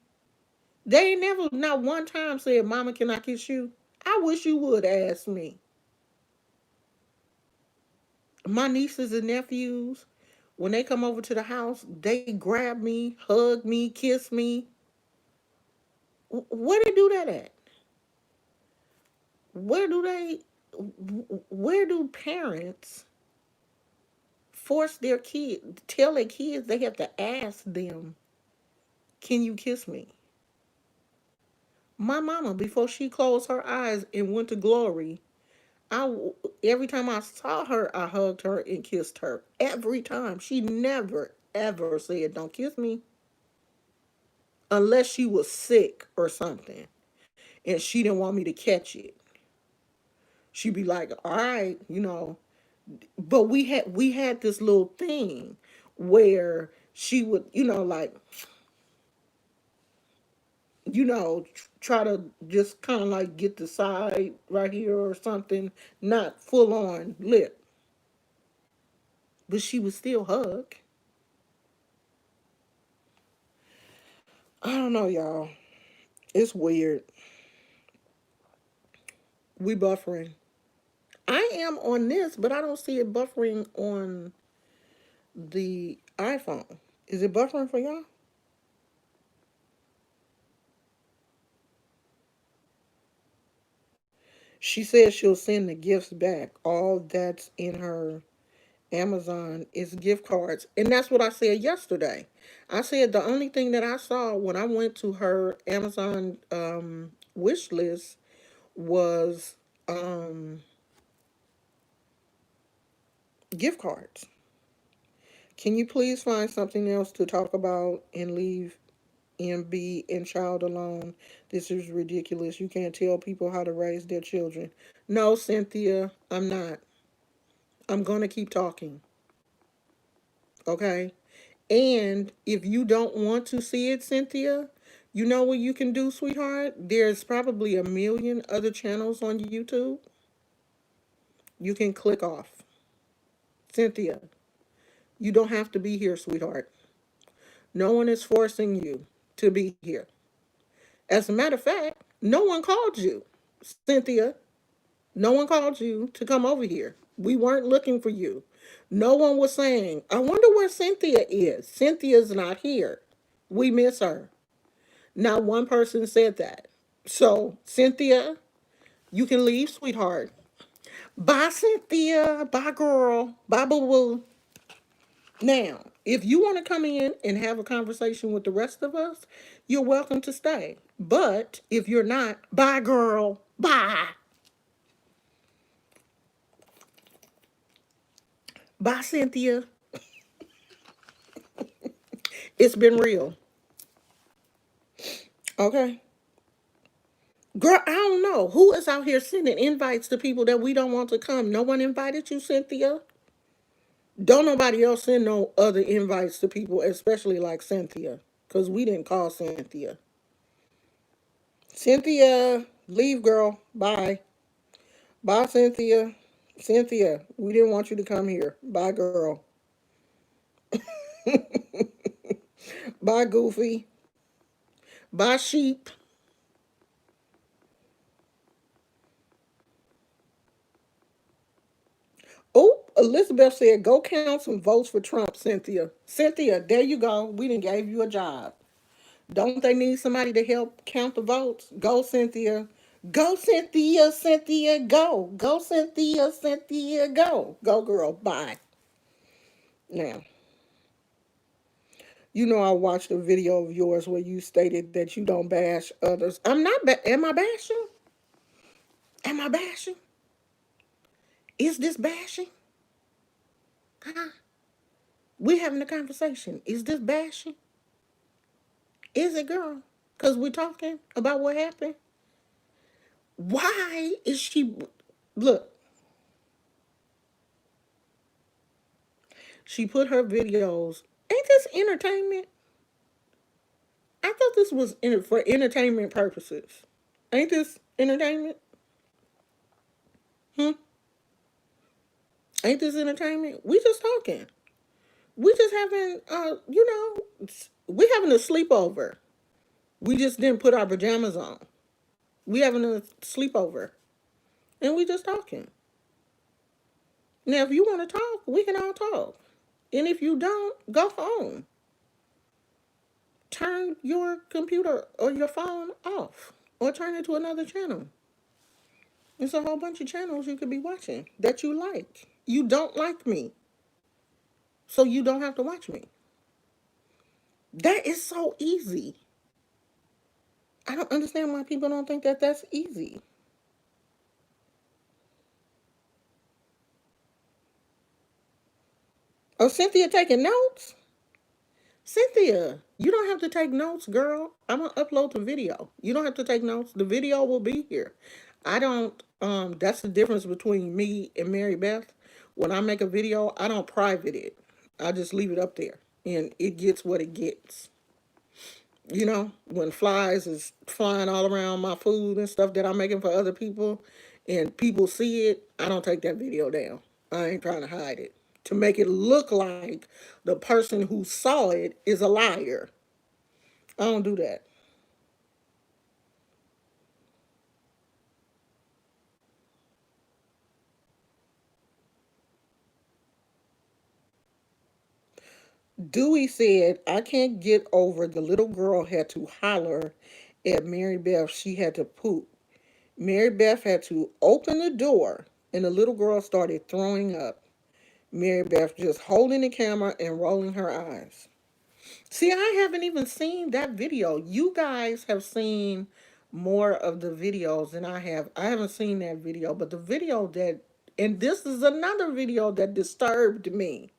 [SPEAKER 1] They ain't never not one time said, "Mama, can I kiss you?" I wish you would ask me. My nieces and nephews, when they come over to the house, they grab me, hug me, kiss me. Where they do that at? Where do they? Where do parents force their kids? Tell their kids they have to ask them, "Can you kiss me?" My mama, before she closed her eyes and went to glory, every time I saw her, I hugged her and kissed her. Every time, she never ever said, "Don't kiss me," unless she was sick or something and she didn't want me to catch it. She'd be like, "All right, you know." But we had this little thing where she would, like try to just kind of like get the side right here or something, not full on lip, but she would still hug. I don't know, y'all. It's weird. We buffering. I am on this, but I don't see it buffering on the iPhone. Is it buffering for y'all? She says she'll send the gifts back. All that's in her Amazon is gift cards. And that's what I said yesterday. I said the only thing that I saw when I went to her Amazon wish list was gift cards. Can you please find something else to talk about and leave MB and child alone? This is ridiculous. You can't tell people how to raise their children. No, Cynthia, I'm not. I'm going to keep talking. Okay? And if you don't want to see it, Cynthia, you know what you can do, sweetheart? There's probably a million other channels on YouTube. You can click off. Cynthia, you don't have to be here, sweetheart. No one is forcing you to be here. As a matter of fact, no one called you, Cynthia. No one called you to come over here. We weren't looking for you. No one was saying, I wonder where Cynthia is. Cynthia's not here. We miss her. Not one person said that. So, Cynthia, you can leave, sweetheart. Bye, Cynthia. Bye, girl. Bye, boo boo. Now, if you want to come in and have a conversation with the rest of us, you're welcome to stay. But if you're not, bye, girl. Bye. Bye, Cynthia. It's been real. Okay. Girl, I don't know. Who is out here sending invites to people that we don't want to come? No one invited you, Cynthia? Don't nobody else send no other invites to people, especially like Cynthia. Because we didn't call Cynthia. Cynthia, leave, girl. Bye. Bye, Cynthia. Cynthia, we didn't want you to come here. Bye, girl. Bye, Goofy. Bye, sheep. Oh, Elizabeth said, go count some votes for Trump, Cynthia. Cynthia, there you go. We didn't gave you a job. Don't they need somebody to help count the votes? Go, Cynthia. Go, Cynthia, Cynthia, go. Go, Cynthia, Cynthia, go. Go, girl. Bye. Now, you know I watched a video of yours where you stated that you don't bash others. I'm not, am I bashing? Am I bashing? Is this bashing? Huh? We having a conversation. Is this bashing? Is it, girl? Because we're talking about what happened. Why is she... Look, she put her videos... Ain't this entertainment? I thought this was for entertainment purposes. Ain't this entertainment? Hmm? Ain't this entertainment? We just talking. We just having, we having a sleepover. We just didn't put our pajamas on. We having a sleepover. And we just talking. Now, if you want to talk, we can all talk. And if you don't, go home. Turn your computer or your phone off. Or turn it to another channel. There's a whole bunch of channels you could be watching that you like. You don't like me. So you don't have to watch me. That is so easy. I don't understand why people don't think that that's easy. Oh, Cynthia taking notes? Cynthia, you don't have to take notes, girl. I'm gonna upload the video. You don't have to take notes. The video will be here. I don't that's the difference between me and Mary Beth. When I make a video, I don't private it. I just leave it up there and it gets what it gets. You know, when flies is flying all around my food and stuff that I'm making for other people and people see it, I don't take that video down. I ain't trying to hide it. To make it look like the person who saw it is a liar. I don't do that. Dewey said, I can't get over the little girl had to holler at Mary Beth. She had to poop. Mary Beth had to open the door and the little girl started throwing up. Mary Beth just holding the camera and rolling her eyes. See, I haven't even seen that video. You guys have seen more of the videos than I have. I haven't seen that video, but the video that, and this is another video that disturbed me.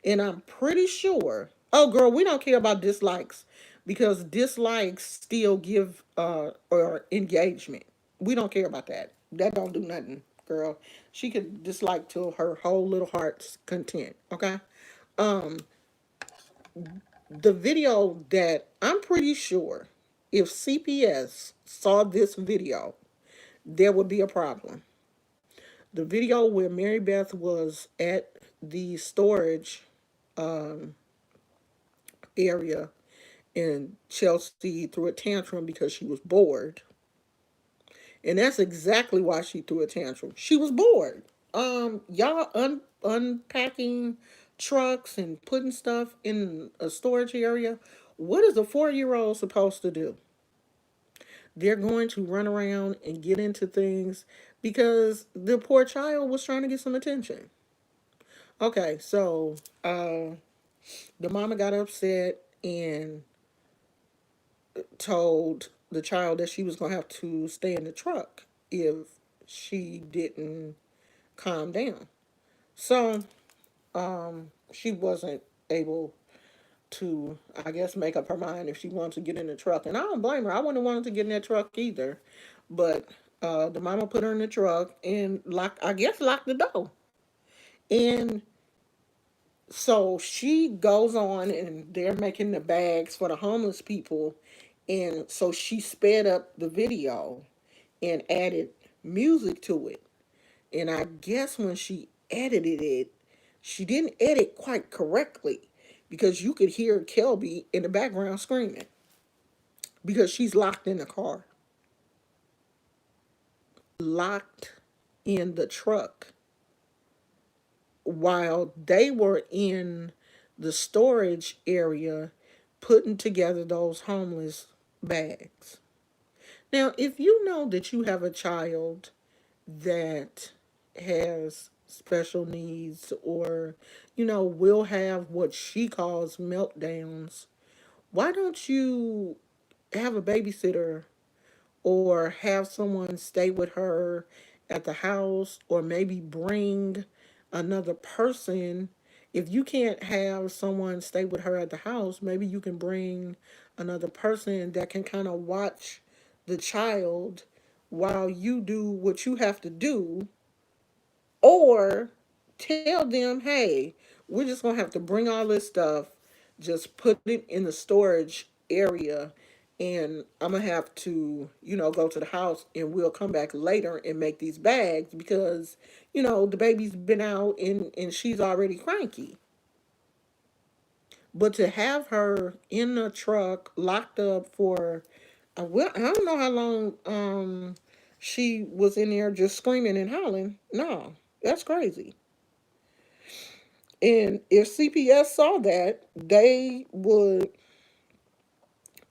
[SPEAKER 1] And I'm pretty sure, oh girl, we don't care about dislikes because dislikes still give or engagement. We don't care about that. That don't do nothing, girl. She could dislike till her whole little heart's content, okay? Um The video that I'm pretty sure if CPS saw this video, there would be a problem. The video where Mary Beth was at the storage um, area and Chelsea threw a tantrum because she was bored. And that's exactly why she threw a tantrum. She was bored. Y'all unpacking trucks and putting stuff in a storage area. What is a 4-year old supposed to do? They're going to run around and get into things because the poor child was trying to get some attention. Okay, so the mama got upset and told the child that she was going to have to stay in the truck if she didn't calm down. So she wasn't able to, I guess, make up her mind if she wanted to get in the truck. And I don't blame her. I wouldn't have wanted to get in that truck either. But the mama put her in the truck and locked the door. And so she goes on and they're making the bags for the homeless people. And so she sped up the video and added music to it. And I guess when she edited it, she didn't edit quite correctly because you could hear Kelby in the background screaming because she's locked in the car, locked in the truck while they were in the storage area putting together those homeless bags. Now, if you know that you have a child that has special needs or, will have what she calls meltdowns, why don't you have a babysitter or have someone stay with her at the house or maybe bring another person? If you can't have someone stay with her at the house, maybe you can bring another person that can kind of watch the child while you do what you have to do, or tell them, hey, we're just going to have to bring all this stuff, just put it in the storage area, and I'm going to have to, go to the house and we'll come back later and make these bags because, the baby's been out and she's already cranky. But to have her in the truck locked up for, well, I don't know how long she was in there just screaming and howling. No, that's crazy. And if CPS saw that,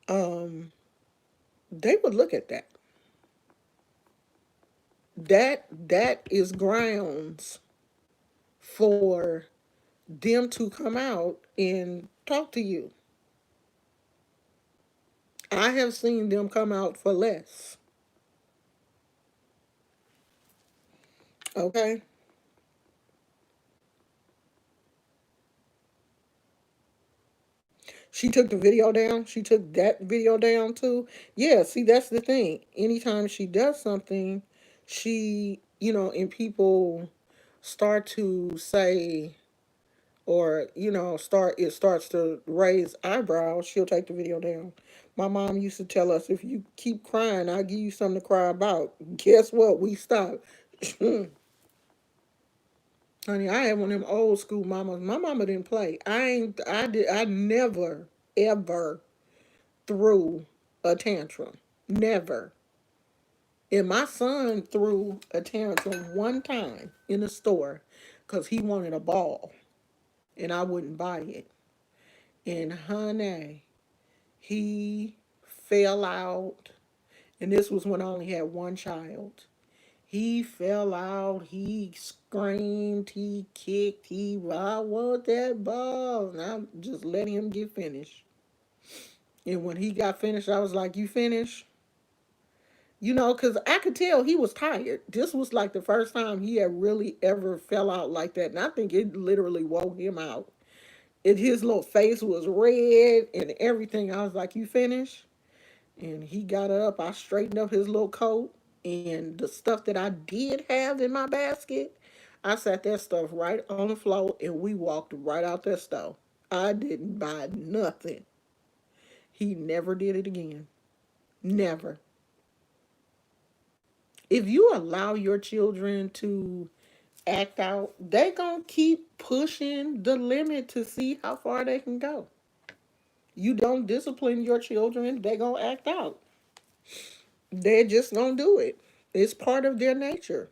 [SPEAKER 1] um they would look at that. That is grounds for them to come out and talk to you. I have seen them come out for less. Okay? She took the video down. She took that video down too. Yeah, see, that's the thing. Anytime she does something, and people start to say, or it starts to raise eyebrows, she'll take the video down. My mom used to tell us, if you keep crying, I'll give you something to cry about. Guess what? We stopped. Honey, I had one of them old school mamas. My mama didn't play. I never ever threw a tantrum. Never. And my son threw a tantrum one time in the store because he wanted a ball and I wouldn't buy it. And honey, he fell out. And this was when I only had one child. He fell out. He screamed. He kicked. I want that ball. And I just let him get finished. And when he got finished, I was like, you finished? Because I could tell he was tired. This was like the first time he had really ever fell out like that. And I think it literally woke him out. His little face was red and everything. I was like, you finished? And he got up. I straightened up his little coat. And the stuff that I did have in my basket, I sat that stuff right on the floor and we walked right out that store. I didn't buy nothing. He never did it again. Never. If you allow your children to act out, they gonna keep pushing the limit to see how far they can go. You don't discipline your children, they gonna act out. They're just gonna do it. It's part of their nature.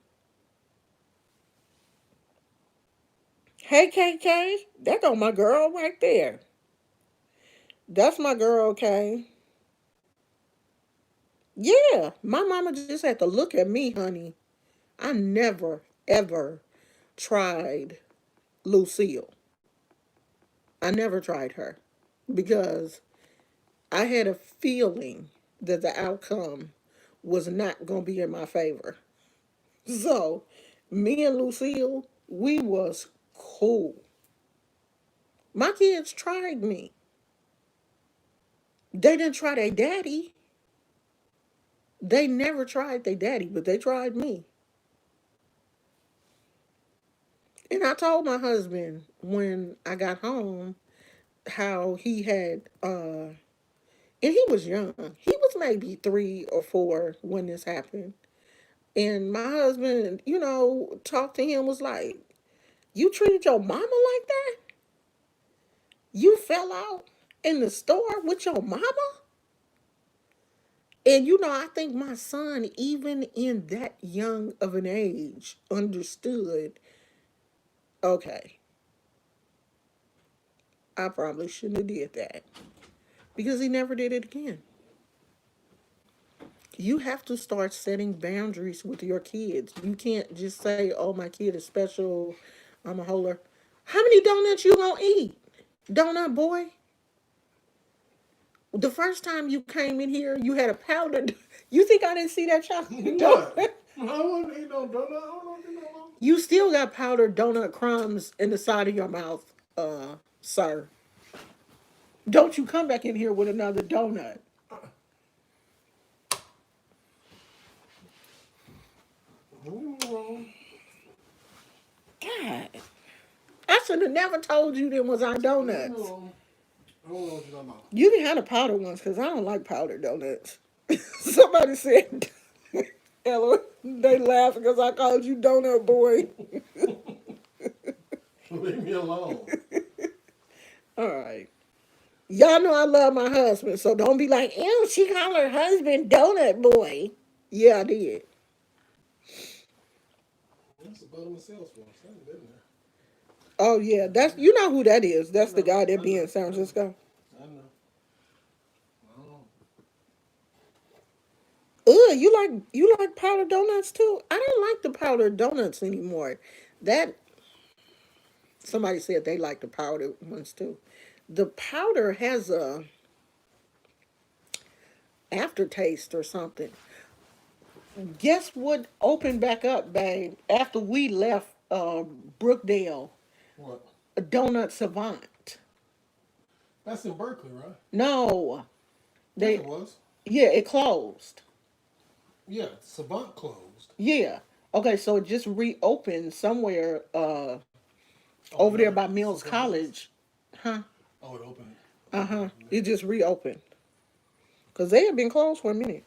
[SPEAKER 1] Hey KK, that's on my girl right there. That's my girl, okay? Yeah, my mama just had to look at me, honey. I never, ever tried Lucille. I never tried her because I had a feeling that the outcome was not going to be in my favor. So, me and Lucille, we was cool. My kids tried me. They didn't try their daddy. They never tried their daddy, but they tried me. And I told my husband when I got home how he had and he was young. He was maybe 3 or 4 when this happened. And my husband, talked to him, was like, "You treated your mama like that? You fell out in the store with your mama?" And I think my son, even in that young of an age, understood, okay, I probably shouldn't have did that. Because he never did it again. You have to start setting boundaries with your kids. You can't just say, "Oh, my kid is special. I'm a holler." How many donuts you gonna eat, donut boy? The first time you came in here, you had a powder. You think I didn't see that chocolate
[SPEAKER 3] What?
[SPEAKER 1] donut?
[SPEAKER 3] I don't eat no donut. I don't eat no donut.
[SPEAKER 1] You still got powdered donut crumbs in the side of your mouth, sir. Don't you come back in here with another donut. God, I should have never told you them was our donuts.
[SPEAKER 3] I don't know what you're talking about.
[SPEAKER 1] You can have the powdered ones because I don't like powdered donuts. Somebody said, Ella, they laugh because I called you donut boy.
[SPEAKER 3] Leave me alone.
[SPEAKER 1] All right. Y'all know I love my husband, so don't be like, ew, she called her husband donut boy. Yeah, I did.
[SPEAKER 3] That's the bottom of Salesforce. I ain't been there.
[SPEAKER 1] Oh yeah, that's you know who that is. That's the guy that
[SPEAKER 3] I
[SPEAKER 1] be
[SPEAKER 3] know.
[SPEAKER 1] in San Francisco.
[SPEAKER 3] I know. I don't know.
[SPEAKER 1] Ugh, you like powdered donuts too? I don't like the powdered donuts anymore. That somebody said they like the powdered ones too. The powder has a aftertaste or something. Guess what opened back up, babe? After we left Brookdale,
[SPEAKER 3] What?
[SPEAKER 1] a Donut Savant.
[SPEAKER 3] That's in Berkeley, right?
[SPEAKER 1] No,
[SPEAKER 3] Yes,
[SPEAKER 1] they
[SPEAKER 3] it was.
[SPEAKER 1] yeah, it closed.
[SPEAKER 3] Yeah, Savant closed.
[SPEAKER 1] Yeah. Okay, so it just reopened somewhere
[SPEAKER 3] Oh,
[SPEAKER 1] over there
[SPEAKER 3] another
[SPEAKER 1] by Mills
[SPEAKER 3] Savant.
[SPEAKER 1] College. Huh?
[SPEAKER 3] Oh, it opened.
[SPEAKER 1] Uh-huh. It just reopened. Because they had been closed for a minute.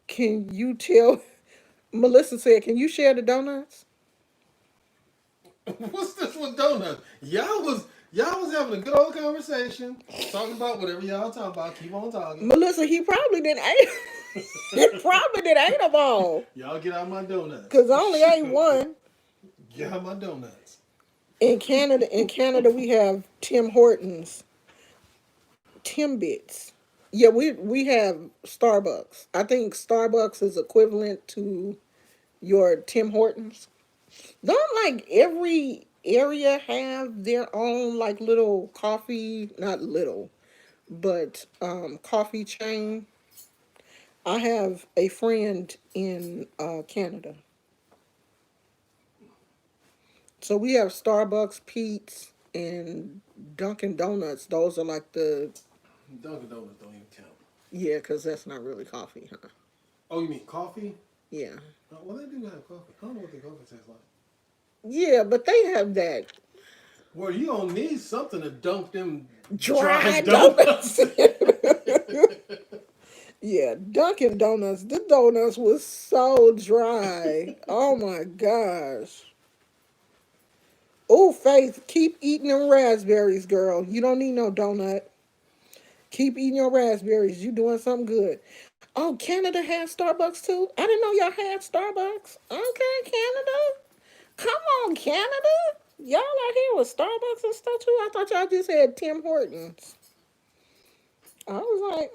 [SPEAKER 1] Can you tell Melissa said, "Can you share the donuts?"
[SPEAKER 3] What's this with donuts? Y'all was having a good old conversation, talking about whatever y'all talking about. Keep on talking.
[SPEAKER 1] Melissa, he probably didn't eat he probably didn't eat them all.
[SPEAKER 3] Y'all get out my donuts.
[SPEAKER 1] Because I only ate one.
[SPEAKER 3] Get out my donuts.
[SPEAKER 1] In Canada we have Tim Hortons, Timbits. Yeah, we have Starbucks. I think Starbucks is equivalent to your Tim Hortons. Don't like every area have their own like little coffee, not little, but coffee chain. I have a friend in Canada. So we have Starbucks, Pete's, and Dunkin' Donuts. Those are like the
[SPEAKER 3] Dunkin' Donuts don't even count.
[SPEAKER 1] yeah, because that's not really coffee, huh?
[SPEAKER 3] Oh, you mean coffee?
[SPEAKER 1] Yeah,
[SPEAKER 3] Well, they do have coffee. I don't know what the coffee tastes like.
[SPEAKER 1] yeah, but they have that.
[SPEAKER 3] Well, you don't need something to dunk them dry
[SPEAKER 1] Dry
[SPEAKER 3] donuts.
[SPEAKER 1] donuts. Yeah, Dunkin' Donuts. The donuts was so dry. Oh my gosh. Oh, Faith, keep eating them raspberries, girl. You don't need no donut. Keep eating your raspberries. You doing something good. Oh, Canada has Starbucks too? I didn't know y'all had Starbucks. Okay, Canada. Come on, Canada. Y'all out here with Starbucks and stuff too? I thought y'all just had Tim Hortons. I was like,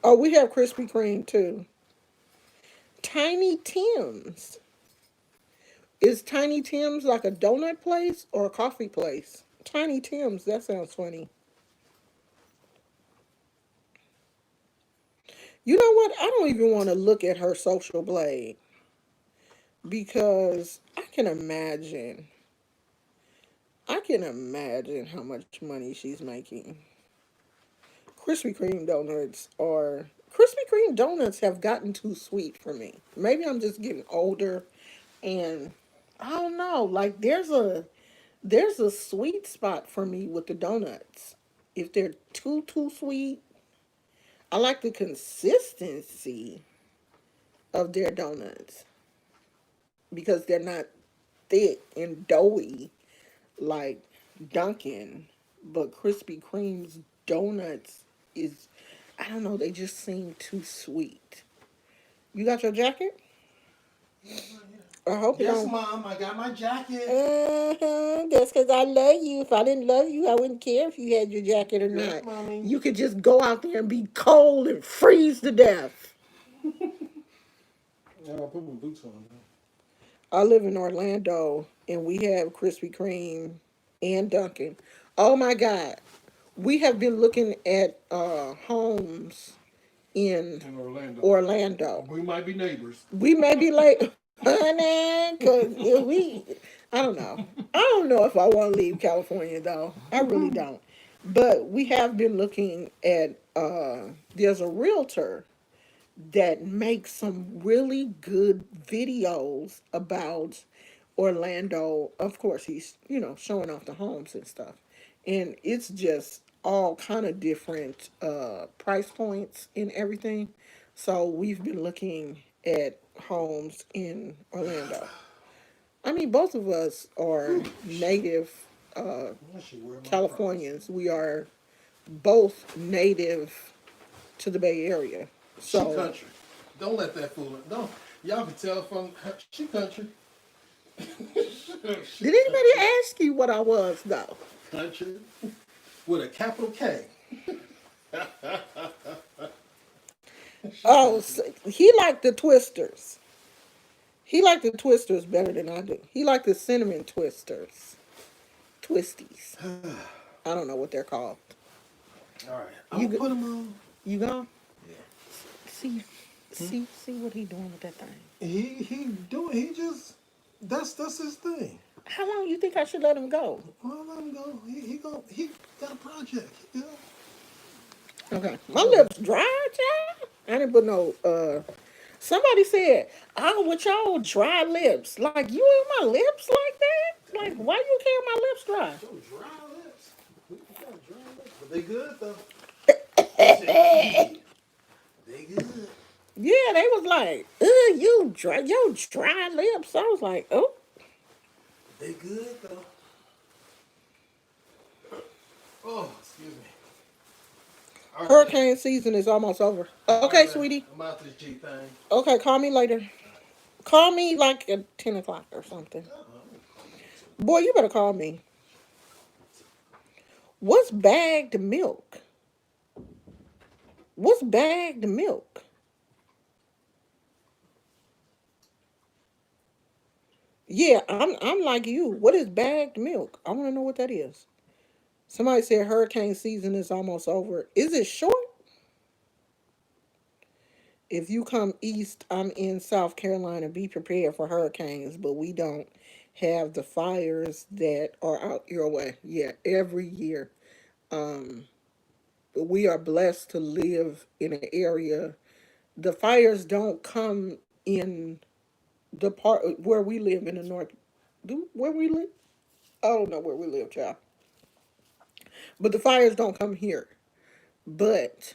[SPEAKER 1] oh, we have Krispy Kreme too. Tiny Tim's. Is Tiny Tim's like a donut place or a coffee place? Tiny Tim's, that sounds funny. You know what? I don't even want to look at her social blade because I can imagine how much money she's making. Krispy Kreme donuts have gotten too sweet for me. Maybe I'm just getting older and I don't know, like there's a sweet spot for me with the donuts. If they're too sweet, I like the consistency of their donuts because they're not thick and doughy like Dunkin', but Krispy Kreme's donuts is, I don't know, they just seem too sweet. You got your jacket? I hope it
[SPEAKER 3] Yes,
[SPEAKER 1] don't.
[SPEAKER 3] Mom, I got my jacket.
[SPEAKER 1] That's because I love you. If I didn't love you, I wouldn't care if you had your jacket or
[SPEAKER 3] Yes,
[SPEAKER 1] not.
[SPEAKER 3] Mommy.
[SPEAKER 1] You could just go out there and be cold and freeze to death.
[SPEAKER 3] Yeah, I'll put my boots on.
[SPEAKER 1] I live in Orlando and we have Krispy Kreme and Dunkin'. Oh my God. We have been looking at homes in
[SPEAKER 3] In Orlando.
[SPEAKER 1] Orlando.
[SPEAKER 3] We might be neighbors.
[SPEAKER 1] We may be like, honey, because if I don't know. I don't know if I want to leave California though. I really don't. But we have been looking at, there's a realtor that makes some really good videos about Orlando. Of course, he's, showing off the homes and stuff. And it's just all kind of different price points and everything. So we've been looking at homes in Orlando. I mean, both of us are native uh,
[SPEAKER 3] I should wear my Crocs.
[SPEAKER 1] Californians. We are both native to the Bay Area.
[SPEAKER 3] She
[SPEAKER 1] So
[SPEAKER 3] country. Don't let that fool her. Don't. Y'all can tell from her. She country. She
[SPEAKER 1] did anybody
[SPEAKER 3] country.
[SPEAKER 1] ask you what I was though?
[SPEAKER 3] Country with a capital K. She
[SPEAKER 1] Oh,
[SPEAKER 3] country.
[SPEAKER 1] so he liked the twisters. He liked the twisters better than I do. He liked the cinnamon twisters, twisties. I don't know what they're called.
[SPEAKER 3] All right. I'm
[SPEAKER 1] You
[SPEAKER 3] gonna
[SPEAKER 1] go,
[SPEAKER 3] put them on.
[SPEAKER 1] you go
[SPEAKER 3] Yeah.
[SPEAKER 1] see,
[SPEAKER 3] Hmm?
[SPEAKER 1] see what he doing with that thing.
[SPEAKER 3] He doing. He just. That's his thing.
[SPEAKER 1] How long you think I should let him go?
[SPEAKER 3] Well, let him go. He got a project. You know.
[SPEAKER 1] Okay, my
[SPEAKER 3] All right.
[SPEAKER 1] lips dry, child. I didn't put no. Somebody said, "Oh, with y'all dry lips, like you and my lips like that. Like why you care my lips dry?"
[SPEAKER 3] So dry lips. We got dry lips, but they good though. He said, "Yeah, they good.
[SPEAKER 1] Yeah, they was like, you dry, your dry lips." I was like, "Oh,
[SPEAKER 3] They good though." Oh, excuse me. All right.
[SPEAKER 1] hurricane season is almost over."
[SPEAKER 3] All
[SPEAKER 1] Okay,
[SPEAKER 3] right, man.
[SPEAKER 1] sweetie.
[SPEAKER 3] I'm out this G thing.
[SPEAKER 1] Okay, call me later. Call me like at 10 o'clock or something.
[SPEAKER 3] I'm gonna call you too.
[SPEAKER 1] Boy, you better call me. What's bagged milk? What's bagged milk? Yeah, I'm like you. What is bagged milk? I want to know what that is. Somebody said hurricane season is almost over. Is it short? If you come east, I'm in South Carolina. Be prepared for hurricanes, but we don't have the fires that are out your way. Yeah, every year. Um, we are blessed to live in an area. The fires don't come in the part where we live in the north. Do where we live? I don't know where we live, child. But the fires don't come here. But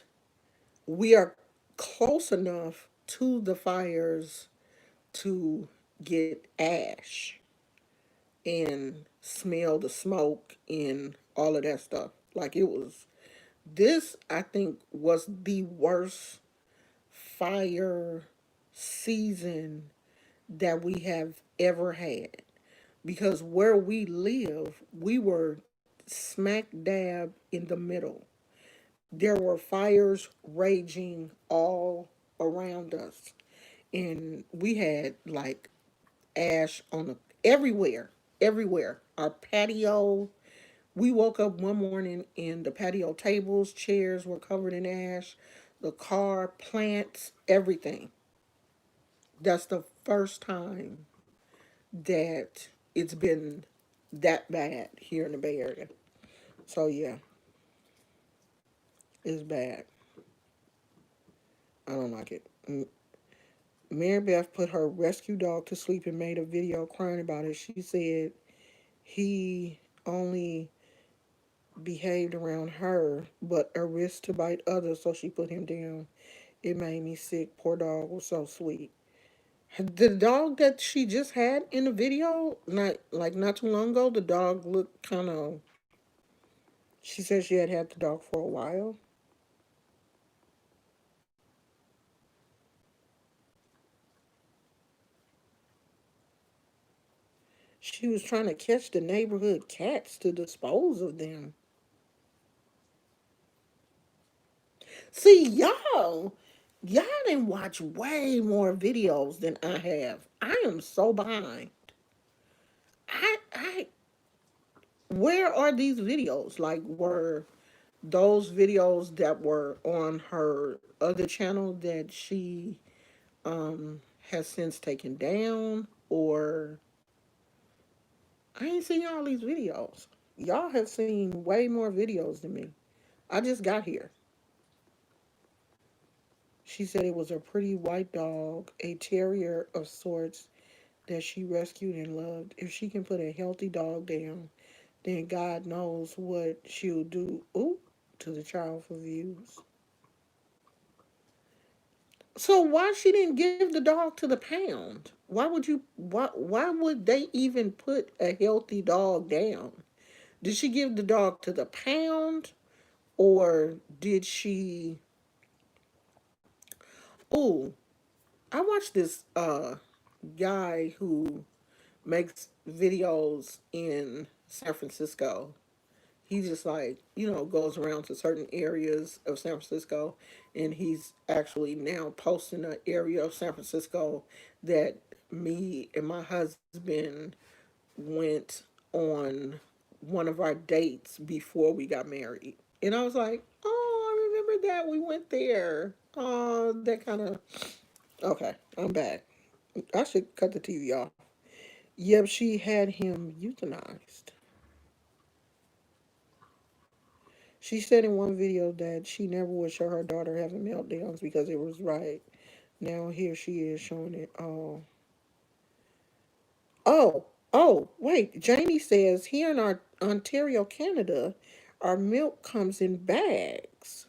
[SPEAKER 1] we are close enough to the fires to get ash and smell the smoke and all of that stuff. Like it was, this, I think, was the worst fire season that we have ever had. Because where we live, we were smack dab in the middle. There were fires raging all around us. And we had like ash on the everywhere, everywhere. Our patio. We woke up one morning and the patio tables, chairs were covered in ash. The car, plants, everything. That's the first time that it's been that bad here in the Bay Area. So yeah, it's bad. I don't like it. Mary Beth put her rescue dog to sleep and made a video crying about it. She said he only behaved around her, but a risk to bite others, so she put him down. It made me sick. Poor dog was so sweet. The dog that she just had in the video, not too long ago, the dog looked kind of. She said she had the dog for a while. She was trying to catch the neighborhood cats to dispose of them. See, y'all didn't watch way more videos than I have. I am so behind. I where are these videos? Like, were those videos that were on her other channel that she has since taken down, or I ain't seen all these videos. Y'all have seen way more videos than me. I just got here. She said it was a pretty white dog, a terrier of sorts that she rescued and loved. If she can put a healthy dog down, then God knows what she'll do, ooh, to the child for views. So why she didn't give the dog to the pound? Why would they even put a healthy dog down? Did she give the dog to the pound, or did she? Oh, I watched this guy who makes videos in San Francisco. He just like, goes around to certain areas of San Francisco, and he's actually now posting an area of San Francisco that me and my husband went on one of our dates before we got married. And I was like, oh, I remember that. We went there. Oh, that kind of. Okay, I'm back. I should cut the TV off. Yep, she had him euthanized. She said in one video that she never would show her daughter having meltdowns because it was right. Now here she is showing it all. Wait. Janie says here in our Ontario, Canada, our milk comes in bags.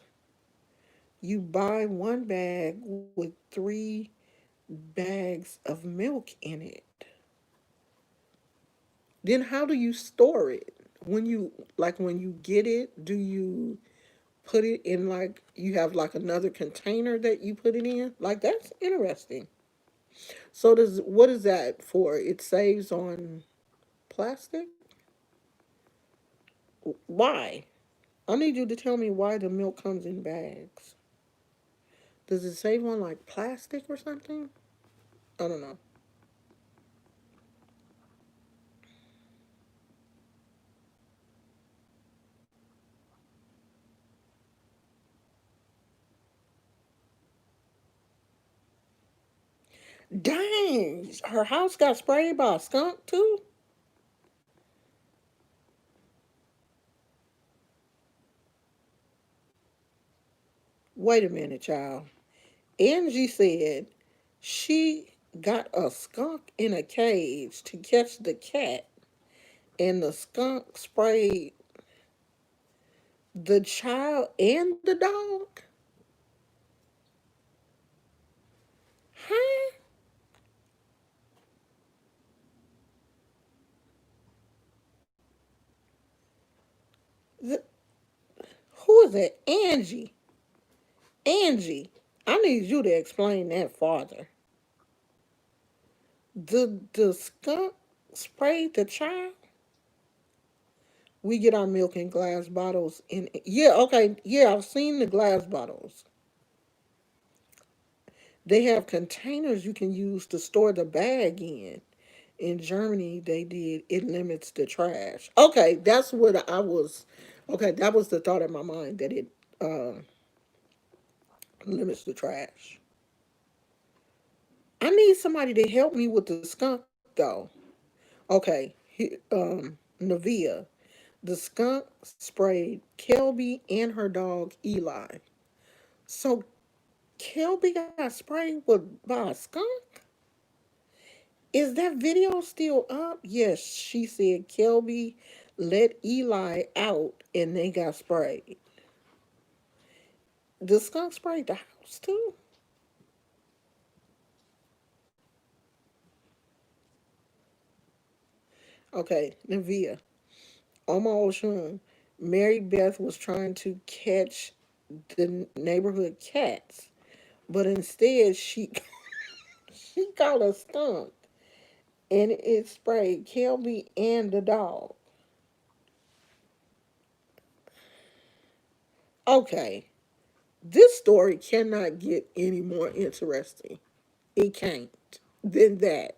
[SPEAKER 1] You buy one bag with 3 bags of milk in it. Then how do you store it? When you get it, do you put it in, like, you have like another container that you put it in? Like, that's interesting. So does what is that for? It saves on plastic? Why? I need you to tell me why the milk comes in bags. Does it save on like plastic or something? I don't know. Dang, her house got sprayed by a skunk too? Wait a minute, child. Angie said she got a skunk in a cage to catch the cat, and the skunk sprayed the child and the dog. Huh? The, who is that? Angie. Angie. I need you to explain that farther. The skunk sprayed the child. We get our milk in glass bottles. In yeah, okay, yeah. I've seen the glass bottles. They have containers you can use to store the bag in. In Germany, they did it limits the trash. Okay, that's what I was. Okay, that was the thought in my mind that it uh, limits the trash. I need somebody to help me with the skunk though. Okay, Navia. The skunk sprayed Kelby and her dog Eli. So Kelby got sprayed by a skunk? Is that video still up? Yes, she said Kelby let Eli out and they got sprayed. The skunk sprayed the house too? Okay, Navia. Oma Oshun. Mary Beth was trying to catch the neighborhood cats, but instead she caught a skunk and it sprayed Kelby and the dog. Okay, this story cannot get any more interesting. It can't. Than that.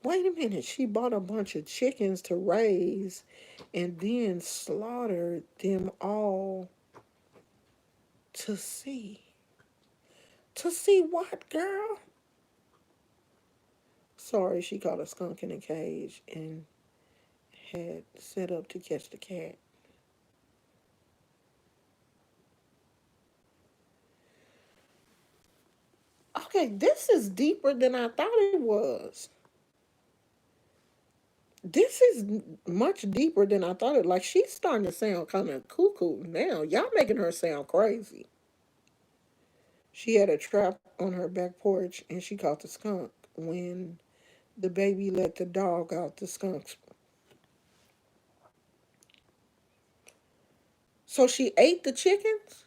[SPEAKER 1] Wait a minute. She bought a bunch of chickens to raise and then slaughtered them all to see. To see what, girl? Sorry, she caught a skunk in a cage and had set up to catch the cat. Okay, this is deeper than I thought it was. This is much deeper than I thought it. Like she's starting to sound kind of cuckoo now. Y'all making her sound crazy. She had a trap on her back porch and she caught the skunk. When the baby let the dog out, the skunks. So she ate the chickens?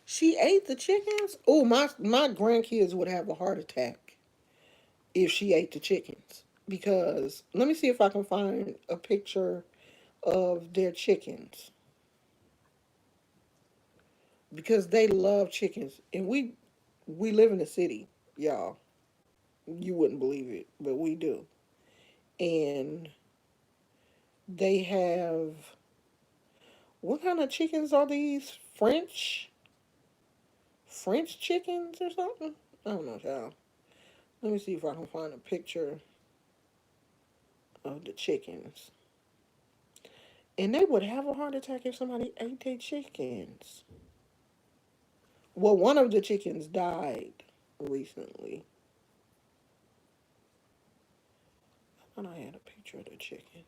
[SPEAKER 1] She ate the chickens? Oh, my grandkids would have a heart attack if she ate the chickens. Because let me see if I can find a picture of their chickens. Because they love chickens. And we live in the city, y'all. You wouldn't believe it, but we do. And they have what kind of chickens are these? French chickens or something? I don't know, y'all. Let me see if I can find a picture of the chickens. And they would have a heart attack if somebody ate their chickens. Well, one of the chickens died recently. I thought I had a picture of the chickens.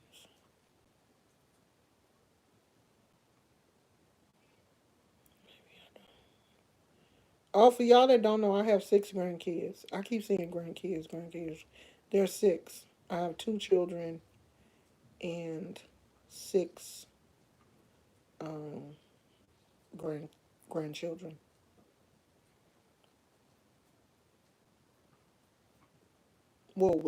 [SPEAKER 1] Oh, for y'all that don't know, I have six grandkids. I keep saying grandkids. There's six. I have two children and six um, grand grandchildren. Well,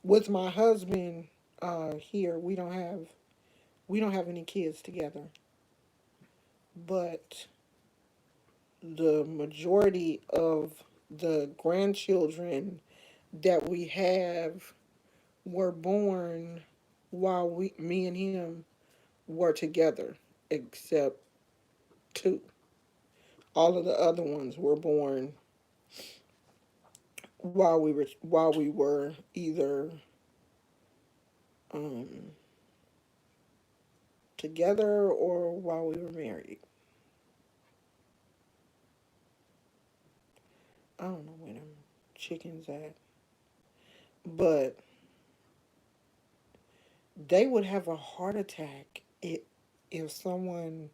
[SPEAKER 1] with my husband here, we don't have any kids together, but the majority of the grandchildren that we have were born while me and him were together, except two. All of the other ones were born while we were either um together or while we were married. I don't know where them chickens at, but they would have a heart attack if someone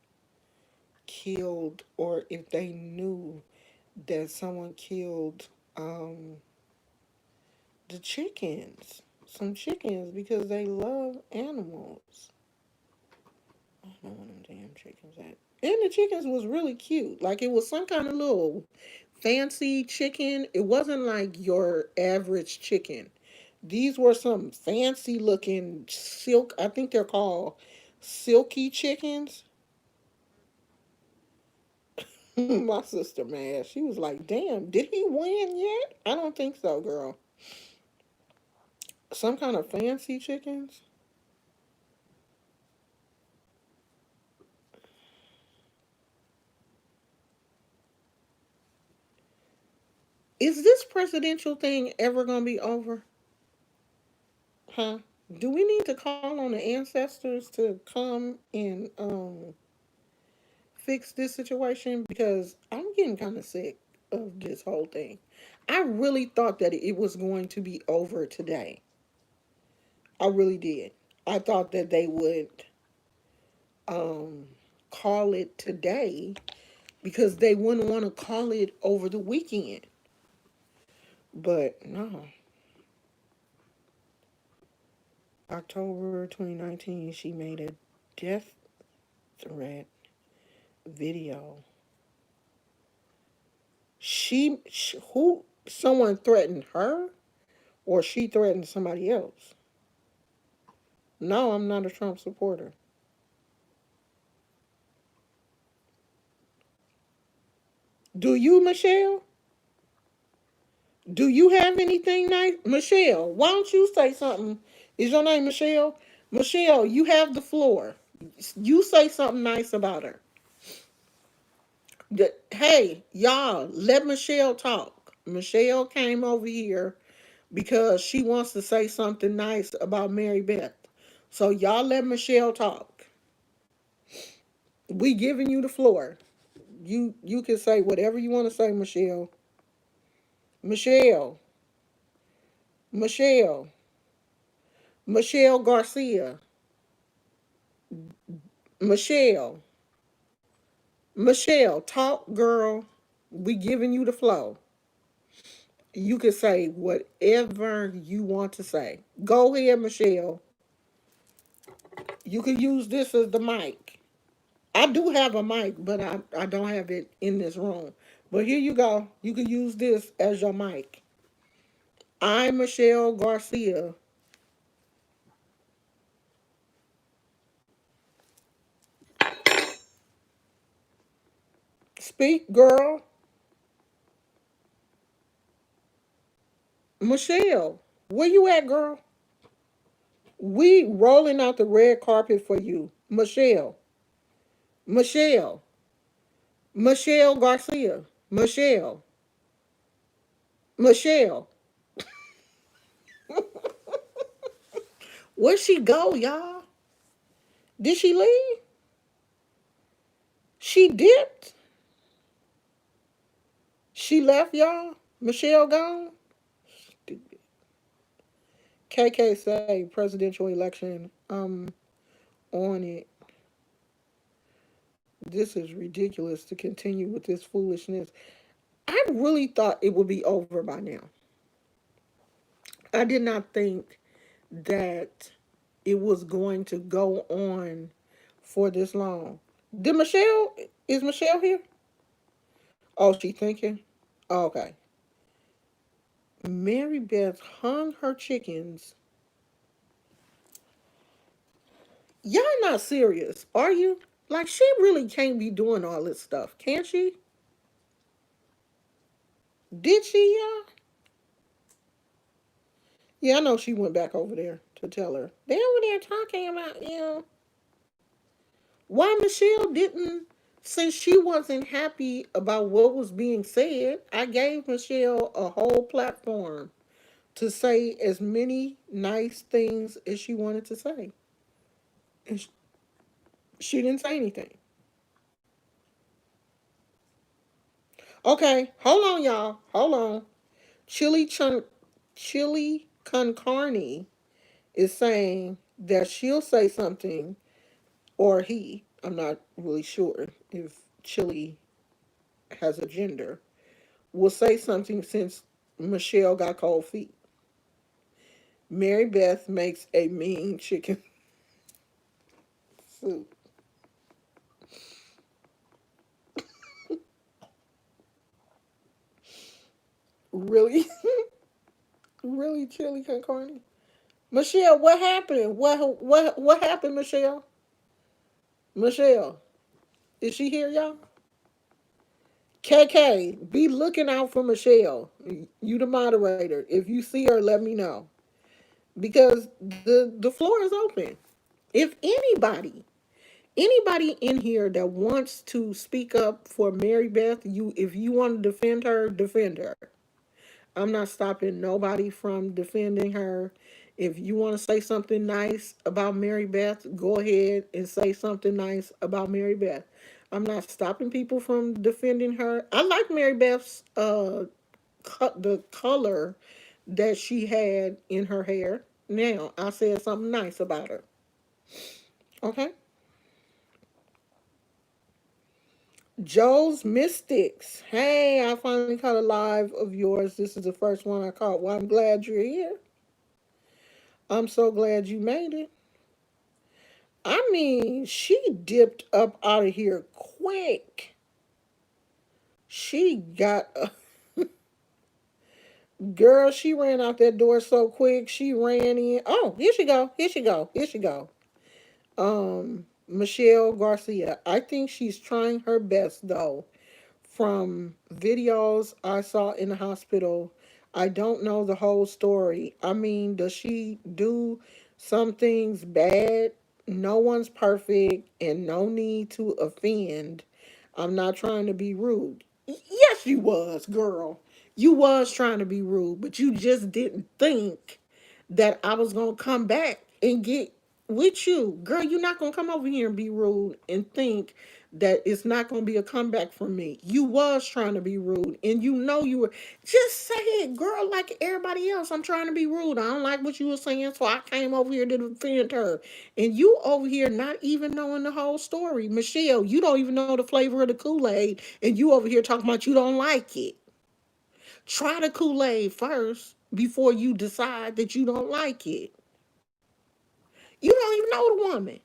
[SPEAKER 1] killed, or if they knew that someone killed um the chickens, some chickens, because they love animals. I don't know where them damn chickens at. And the chickens was really cute. Like it was some kind of little fancy chicken. It wasn't like your average chicken. These were some fancy looking silk. I think they're called silky chickens. My sister mad. She was like, "Damn, did he win yet?" I don't think so, girl. Some kind of fancy chickens. Is this presidential thing ever gonna be over? Huh? Do we need to call on the ancestors to come and fix this situation? Because I'm getting kind of sick of this whole thing. I really thought that it was going to be over today. I really did. I thought that they would um call it today because they wouldn't want to call it over the weekend. But no, October 2019, she made a death threat video. Who, someone threatened her, or she threatened somebody else? No, I'm not a Trump supporter. Do you, Michelle? Do you have anything nice? Michelle, why don't you say something? Is your name Michelle? Michelle, you have the floor. You say something nice about her. Hey, y'all, let Michelle talk. Michelle came over here because she wants to say something nice about Mary Beth. So y'all let Michelle talk. We giving you the floor. You can say whatever you want to say, Michelle. Michelle. Michelle. Michelle Garcia. Michelle. Michelle, talk, girl. We giving you the flow. You can say whatever you want to say. Go ahead, Michelle. You can use this as the mic. I do have a mic, but I don't have it in this room. But here you go. You can use this as your mic. I'm Michelle Garcia. Speak, girl. Michelle, where you at, girl? We rolling out the red carpet for you. Michelle. Michelle. Michelle Garcia. Michelle. Michelle. Where'd she go, y'all? Did she leave? She dipped? She left, y'all? Michelle gone? Stupid. KK say presidential election. On it. This is ridiculous to continue with this foolishness. I really thought it would be over by now. I did not think that it was going to go on for this long. Did Michelle, is Michelle here? Oh, she thinking? Oh, okay. Mary Beth hung her chickens. Y'all not serious, are you? Like, she really can't be doing all this stuff, can she? Did she, y'all? Yeah, I know she went back over there to tell her. They over there talking about, why Michelle didn't Since she wasn't happy about what was being said, I gave Michelle a whole platform to say as many nice things as she wanted to say. And she didn't say anything. Okay, hold on, y'all. Hold on. Chili Chun Chili Con Carne is saying that she'll say something, or he, I'm not really sure if Chili has a gender, will say something since Michelle got cold feet. Mary Beth makes a mean chicken soup. Really? Really, Chili Con Carne? Michelle, what happened? What happened, Michelle? Michelle, is she here, y'all? KK, be looking out for Michelle. You the moderator. If you see her, let me know. Because the floor is open. If anybody in here that wants to speak up for Mary Beth, you if you want to defend her, defend her. I'm not stopping nobody from defending her. If you want to say something nice about Mary Beth, go ahead and say something nice about Mary Beth. I'm not stopping people from defending her. I like Mary Beth's the color that she had in her hair. Now, I said something nice about her. Okay? Joe's Mystics. Hey, I finally caught a live of yours. This is the first one I caught. Well, I'm glad you're here. I'm so glad you made it. I mean, she dipped up out of here quick. She got a girl, she ran out that door so quick. She ran in. Oh, here she go. Here she go. Here she go. Michelle Garcia. I think she's trying her best though. From videos I saw in the hospital, I don't know the whole story. I mean, does she do some things bad? No one's perfect and no need to offend. I'm not trying to be rude. Yes, you was, girl. You was trying to be rude, but you just didn't think that I was gonna come back and get with you. Girl, you're not gonna come over here and be rude and think that it's not gonna be a comeback from me. You was trying to be rude and you know you were. Just say it, girl, like everybody else. I'm trying to be rude. I don't like what you were saying, so I came over here to defend her. And you over here not even knowing the whole story. Michelle, you don't even know the flavor of the Kool-Aid, and you over here talking about you don't like it. Try the Kool-Aid first before you decide that you don't like it. You don't even know the woman.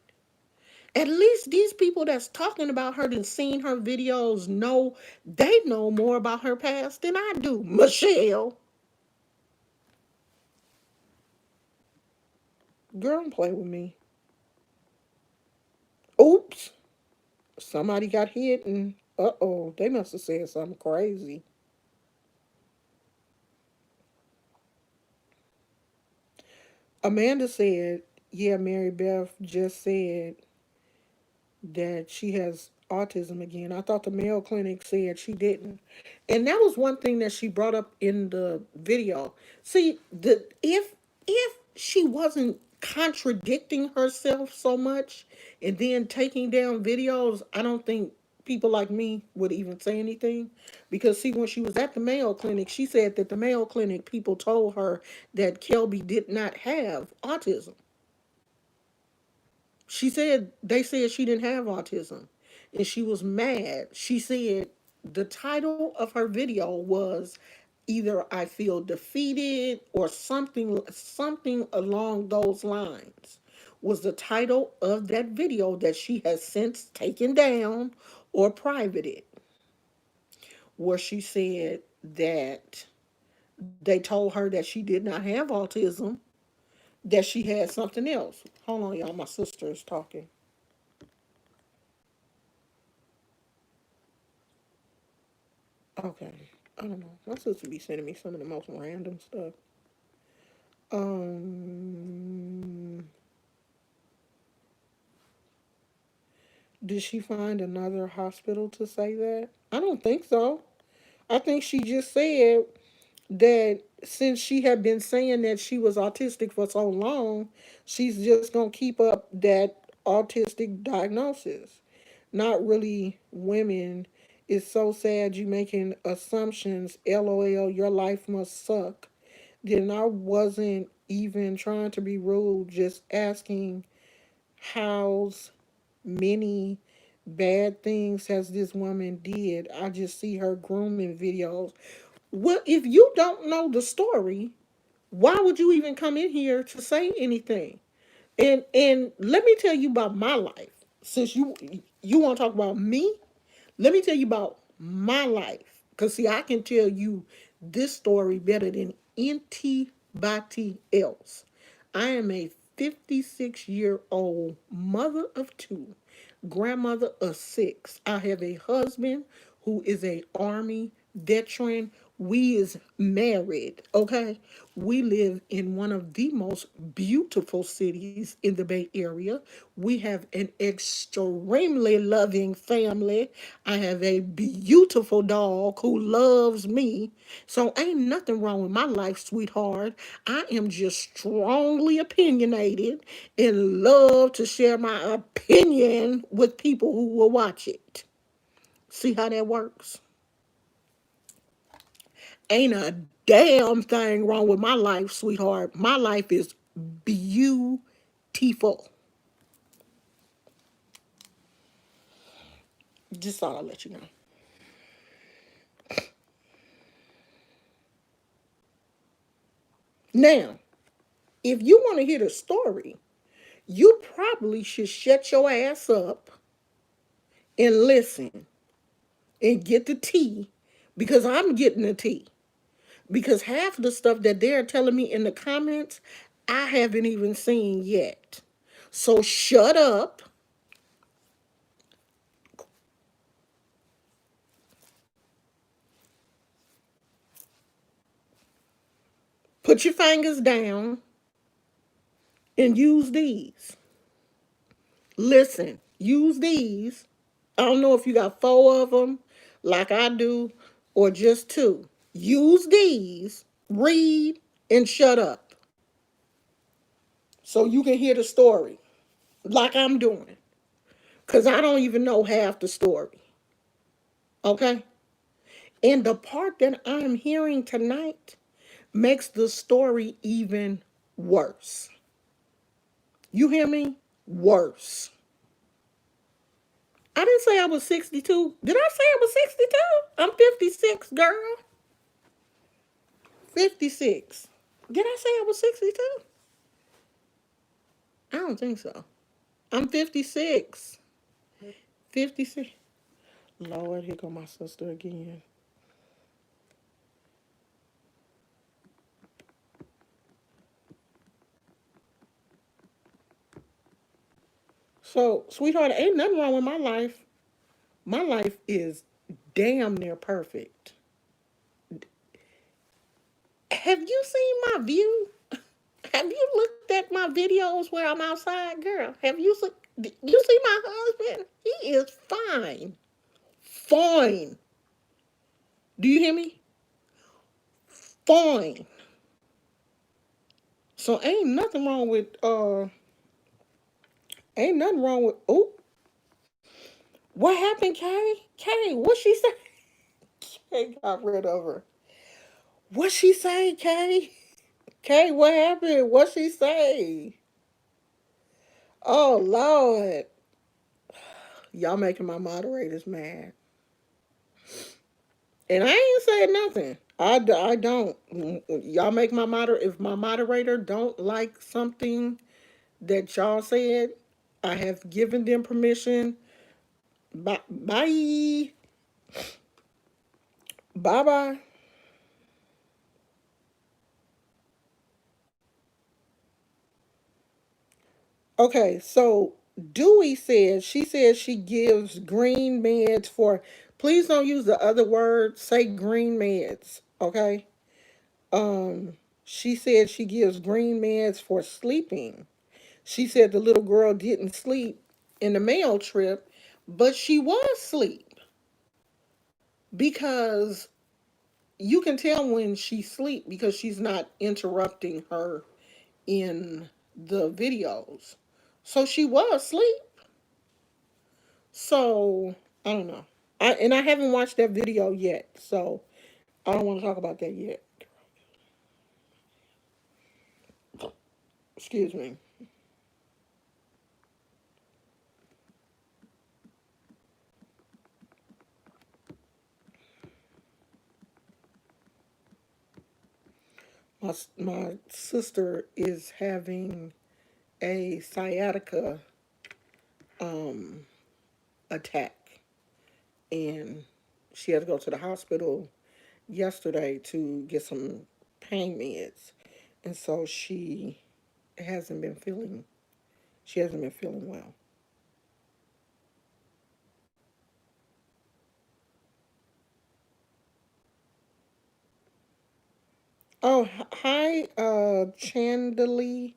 [SPEAKER 1] At least these people that's talking about her and seen her videos know they know more about her past than I do. Michelle, girl, don't play with me. Oops, somebody got hit and they must have said something crazy. Amanda said, "Yeah, Mary Beth just said that she has autism again. I thought the Mayo Clinic said she didn't." And that was one thing that she brought up in the video. See, the if she wasn't contradicting herself so much and then taking down videos, I don't think people like me would even say anything. Because see, when she was at the Mayo Clinic, she said that the Mayo Clinic people told her that Kelby did not have autism. She said they said she didn't have autism and she was mad. She said the title of her video was either I feel defeated or something along those lines was the title of that video that she has since taken down or privated, where she said that they told her that she did not have autism, that she had something else. Hold on, y'all, my sister is talking. Okay. I don't know. My sister be sending me some of the most random stuff. Um, Did she find another hospital to say that? I don't think so. I think she just said that since she had been saying that she was autistic for so long, she's just going to keep up that autistic diagnosis. Not really women. It's so sad you making assumptions. LOL, your life must suck. Then I wasn't even trying to be rude, just asking how's many bad things has this woman did. I just see her grooming videos. Well, if you don't know the story, why would you even come in here to say anything? And let me tell you about my life. Since you want to talk about me, let me tell you about my life. Cause see, I can tell you this story better than anybody else. I am a 56-year-old mother of two, grandmother of six. I have a husband who is a army veteran. We is married, okay? We live in one of the most beautiful cities in the Bay Area. We have an extremely loving family. I have a beautiful dog who loves me. So ain't nothing wrong with my life, sweetheart. I am just strongly opinionated and love to share my opinion with people who will watch it. See how that works? Ain't a damn thing wrong with my life, sweetheart. My life is beautiful. Just thought I'd let you know. Now, if you want to hear the story, you probably should shut your ass up and listen and get the tea because I'm getting the tea. Because half of the stuff that they're telling me in the comments, I haven't even seen yet. So shut up. Put your fingers down and use these. Listen, use these. I don't know if you got four of them like I do or just two. Use these, read, and shut up so you can hear the story like I'm doing. Because I don't even know half the story. Okay? And the part that I'm hearing tonight makes the story even worse. You hear me? Worse. I didn't say I was 62. Did I say I was 62? I'm 56, girl. 56. Did I say I was 62? I don't think so. I'm 56. 56. Lord, here go my sister again. So, sweetheart, ain't nothing wrong with my life. My life is damn near perfect. Have you seen my view? Have you looked at my videos where I'm outside, girl? Have you seen? You see my husband? He is fine. Fine. Do you hear me? Fine. So ain't nothing wrong with oh, what happened, Kay? Kay, what she say? Kay got rid of her. What she say, Kay? Kay, what happened? What she say? Oh Lord. Y'all making my moderators mad. And I ain't saying nothing. I don't. Y'all make my moderator. If my moderator don't like something that y'all said, I have given them permission. Bye. Bye. Bye bye. Okay, so Dewey says she gives green meds for. Please don't use the other word. Say green meds. Okay. She said she gives green meds for sleeping. She said the little girl didn't sleep in the mail trip, But she was asleep because you can tell when she's asleep because she's not interrupting her in the videos. So she was asleep. So I don't know. I haven't watched that video yet, so I don't want to talk about that yet. Excuse me. My sister is having a sciatica um, attack, and she had to go to the hospital yesterday to get some pain meds, and so hasn't been feeling she hasn't been feeling well. Oh, hi, Chandali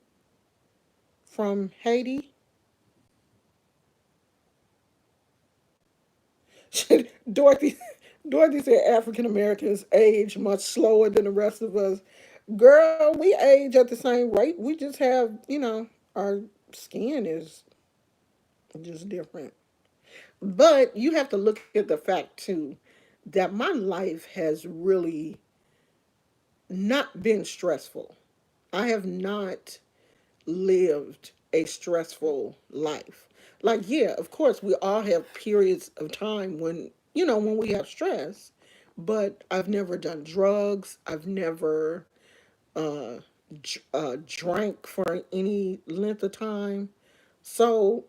[SPEAKER 1] from Haiti. Dorothy, Dorothy said African Americans age much slower than the rest of us. Girl, we age at the same rate. We just have, our skin is just different. But you have to look at the fact too that my life has really not been stressful. I have not lived a stressful life. Like, yeah, of course, we all have periods of time when we have stress, but I've never done drugs. I've never uh, drank for any length of time. So,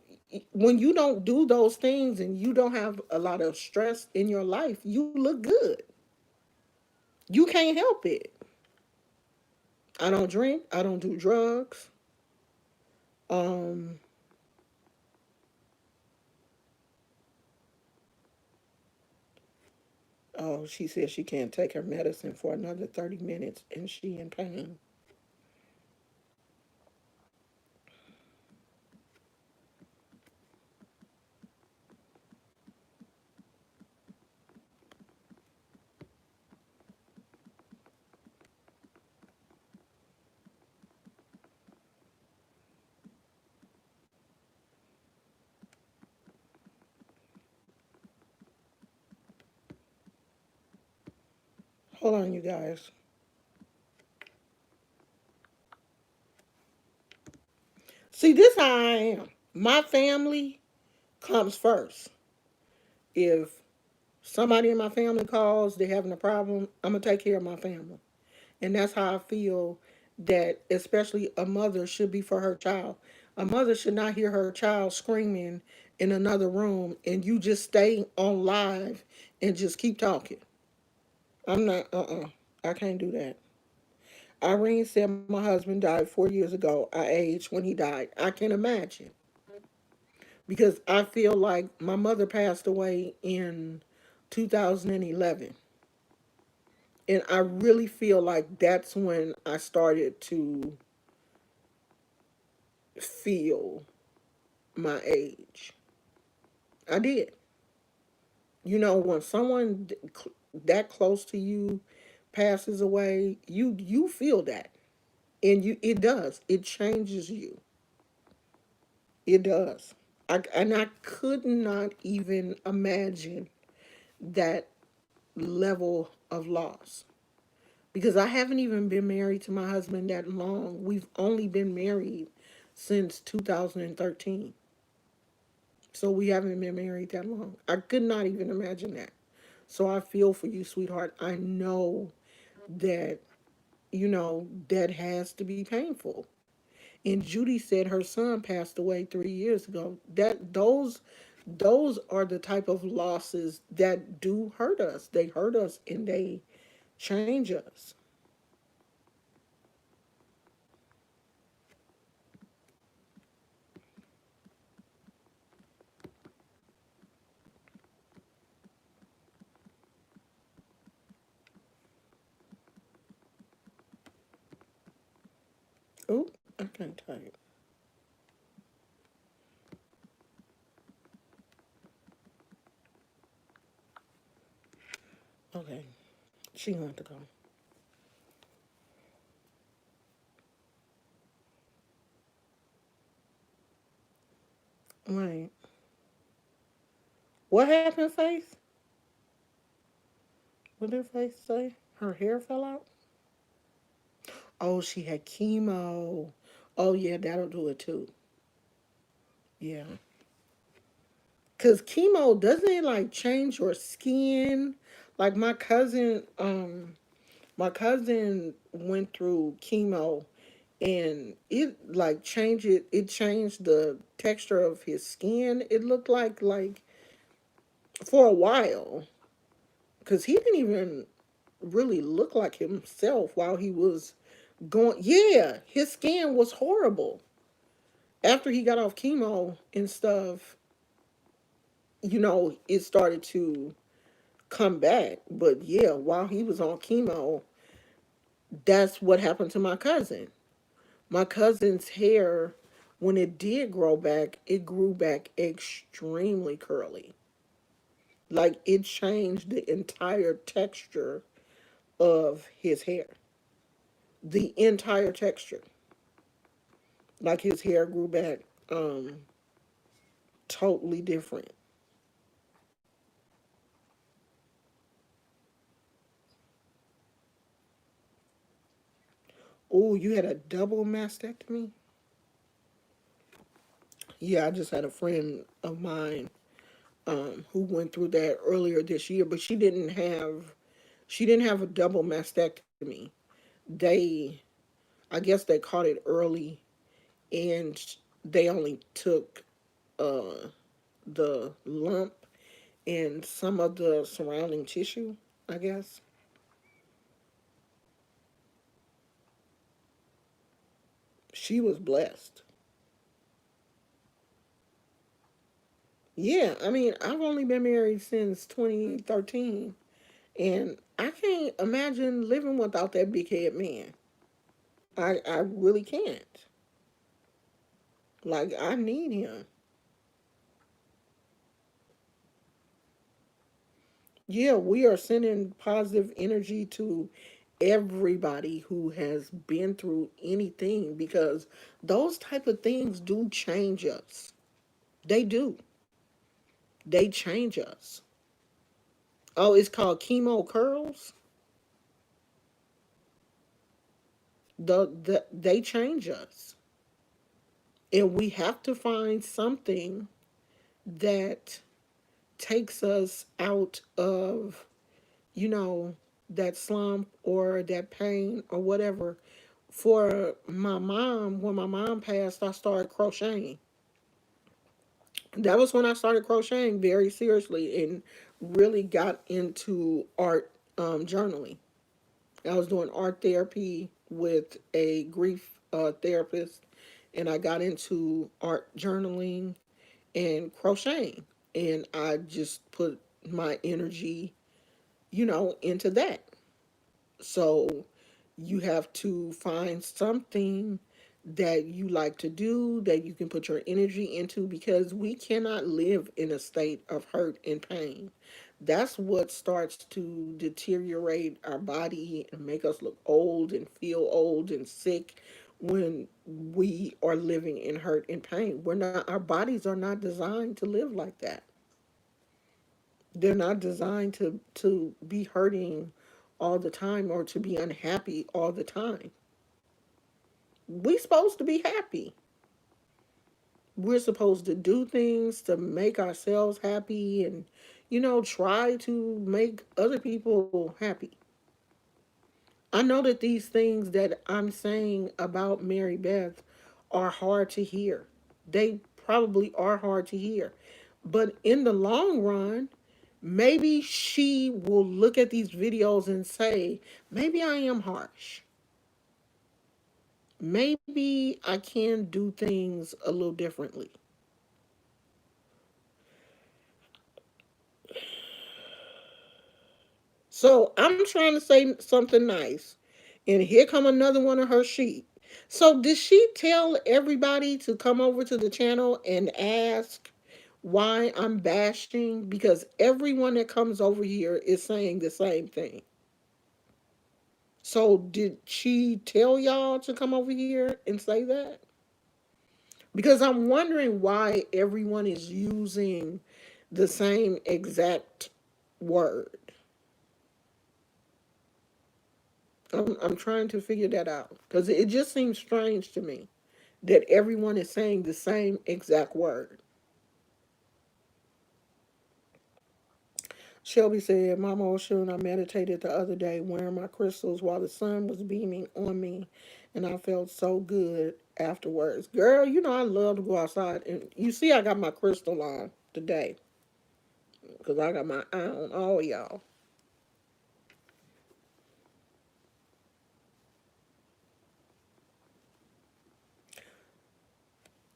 [SPEAKER 1] when you don't do those things and you don't have a lot of stress in your life, you look good. You can't help it. I don't drink. I don't do drugs. Um, Oh, she says she can't take her medicine for another 30 minutes and she in pain. Hold on, you guys. See, this how I am. My family comes first. If somebody in my family calls, they're having a problem, I'm going to take care of my family. And that's how I feel that especially a mother should be for her child. A mother should not hear her child screaming in another room and you just stay on live and just keep talking. I'm not, I can't do that. Irene said my husband died 4 years ago. I aged when he died. I can imagine because I feel like my mother passed away in 2011. And I really feel like that's when I started to feel my age. I did. When someone that close to you passes away, you feel that. And it does. It changes you. It does. And I could not even imagine that level of loss because I haven't even been married to my husband that long. We've only been married since 2013. So we haven't been married that long. I could not even imagine that. So I feel for you, sweetheart. I know that, that has to be painful. And Judy said her son passed away 3 years ago. Those are the type of losses that do hurt us. They hurt us and they change us. Oh, I can't type. She gonna have to go. Right. What happened, Face? What did Face say? Her hair fell out? Oh, she had chemo. Oh, yeah, that'll do it too. Yeah. Cause chemo doesn't it like change your skin? Like my cousin went through chemo and it like changed the texture of his skin. It looked like for a while because he didn't even really look like himself while he was going. Yeah, his skin was horrible after he got off chemo and stuff. It started to come back. But yeah, while he was on chemo, that's what happened to my cousin. My cousin's hair, when it did grow back, it grew back extremely curly. Like it changed the entire texture of his hair. The entire texture. Like his hair grew back totally different. Oh, you had a double mastectomy? Yeah, I just had a friend of mine who went through that earlier this year, but she didn't have a double mastectomy. They I guess they caught it early and they only took uh the lump and some of the surrounding tissue, I guess. She was blessed. Yeah, I mean, I've only been married since 2013 and I can't imagine living without that big head man. I really can't. Like I need him. Yeah, we are sending positive energy to everybody who has been through anything because those type of things do change us. They do. They change us. Oh, it's called chemo curls. They change us, and we have to find something that takes us out of you know that slump or that pain or whatever. For my mom, when my mom passed, I started crocheting. That was when I started crocheting very seriously and really got into art journaling. I was doing art therapy with a grief therapist, and I got into art journaling and crocheting. And I just put my energy, into that. So you have to find something that you like to do, that you can put your energy into, because we cannot live in a state of hurt and pain. That's what starts to deteriorate our body and make us look old and feel old and sick when we are living in hurt and pain. Our bodies are not designed to live like that. They're not designed to be hurting all the time or to be unhappy all the time. We are supposed to be happy. We're supposed to do things to make ourselves happy and try to make other people happy. I know that these things that I'm saying about Mary Beth are hard to hear. They probably are hard to hear. But in the long run, maybe she will look at these videos and say, maybe I am harsh. Maybe I can do things a little differently. So I'm trying to say something nice. And here come another one of her sheep. So did she tell everybody to come over to the channel and ask why I'm bashing? Because everyone that comes over here is saying the same thing. So did she tell y'all to come over here and say that? Because I'm wondering why everyone is using the same exact word. I'm trying to figure that out because it just seems strange to me that everyone is saying the same exact word. Shelby said, Mama Oshun, I meditated the other day wearing my crystals while the sun was beaming on me, and I felt so good afterwards. Girl, you know I love to go outside, and you see I got my crystal on today because I got my eye on all y'all.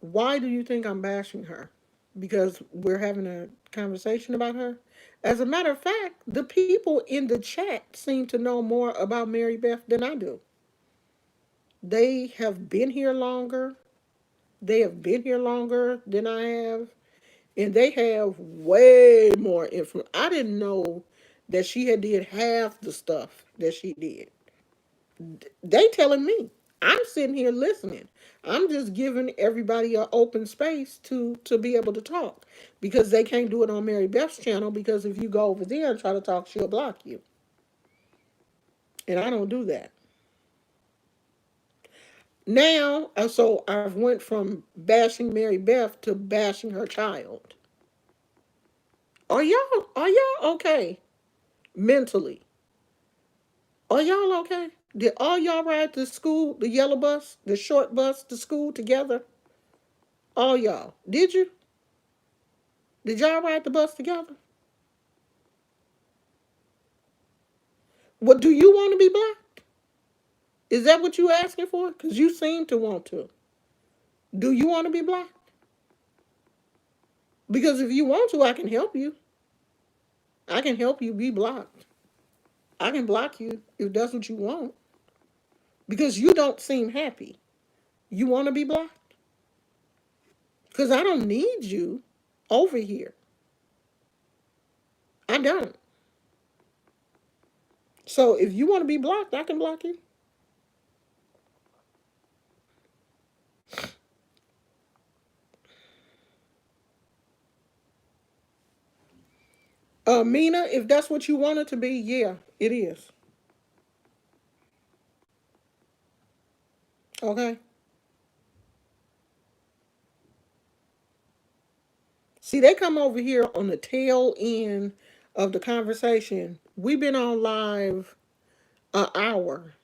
[SPEAKER 1] Why do you think I'm bashing her? Because we're having a conversation about her? As a matter of fact, the people in the chat seem to know more about Mary Beth than I do. They have been here longer. They have been here longer than I have. And they have way more information. I didn't know that she had did half the stuff that she did. They telling me. I'm sitting here listening. I'm just giving everybody an open space to be able to talk because they can't do it on Mary Beth's channel because if you go over there and try to talk, she'll block you. And I don't do that. Now, so I've went from bashing Mary Beth to bashing her child. Are y'all okay mentally? Are y'all okay? Did all y'all ride to school, the yellow bus, the short bus to school together? All y'all. Did you? Did y'all ride the bus together? What do you want to be blocked? Is that what you asking for? Because you seem to want to. Do you want to be blocked? Because if you want to, I can help you. I can help you be blocked. I can block you if that's what you want. Because you don't seem happy. You want to be blocked? Because I don't need you over here. I don't. So if you want to be blocked, I can block you. Mina, if that's what you want it to be, yeah, it is. Okay. See, they come over here on the tail end of the conversation. We've been on live an hour.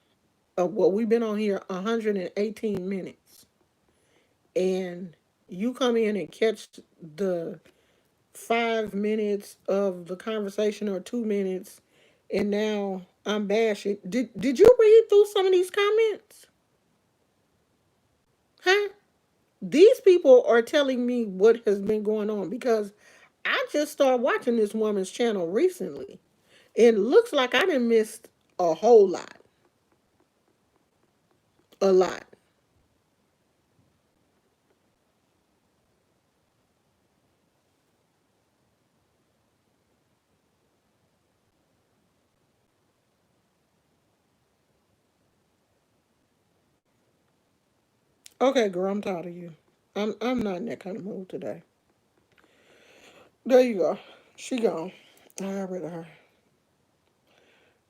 [SPEAKER 1] Well, we've been on here 118 minutes. And you come in and catch the 5 minutes of the conversation or 2 minutes, and now I'm bashing. Did you read through some of these comments? Huh? These people are telling me what has been going on because I just started watching this woman's channel recently. It looks like I done missed a whole lot. A lot. Okay, girl, I'm tired of you. I'm not in that kind of mood today. There you go. She gone. I got rid of her.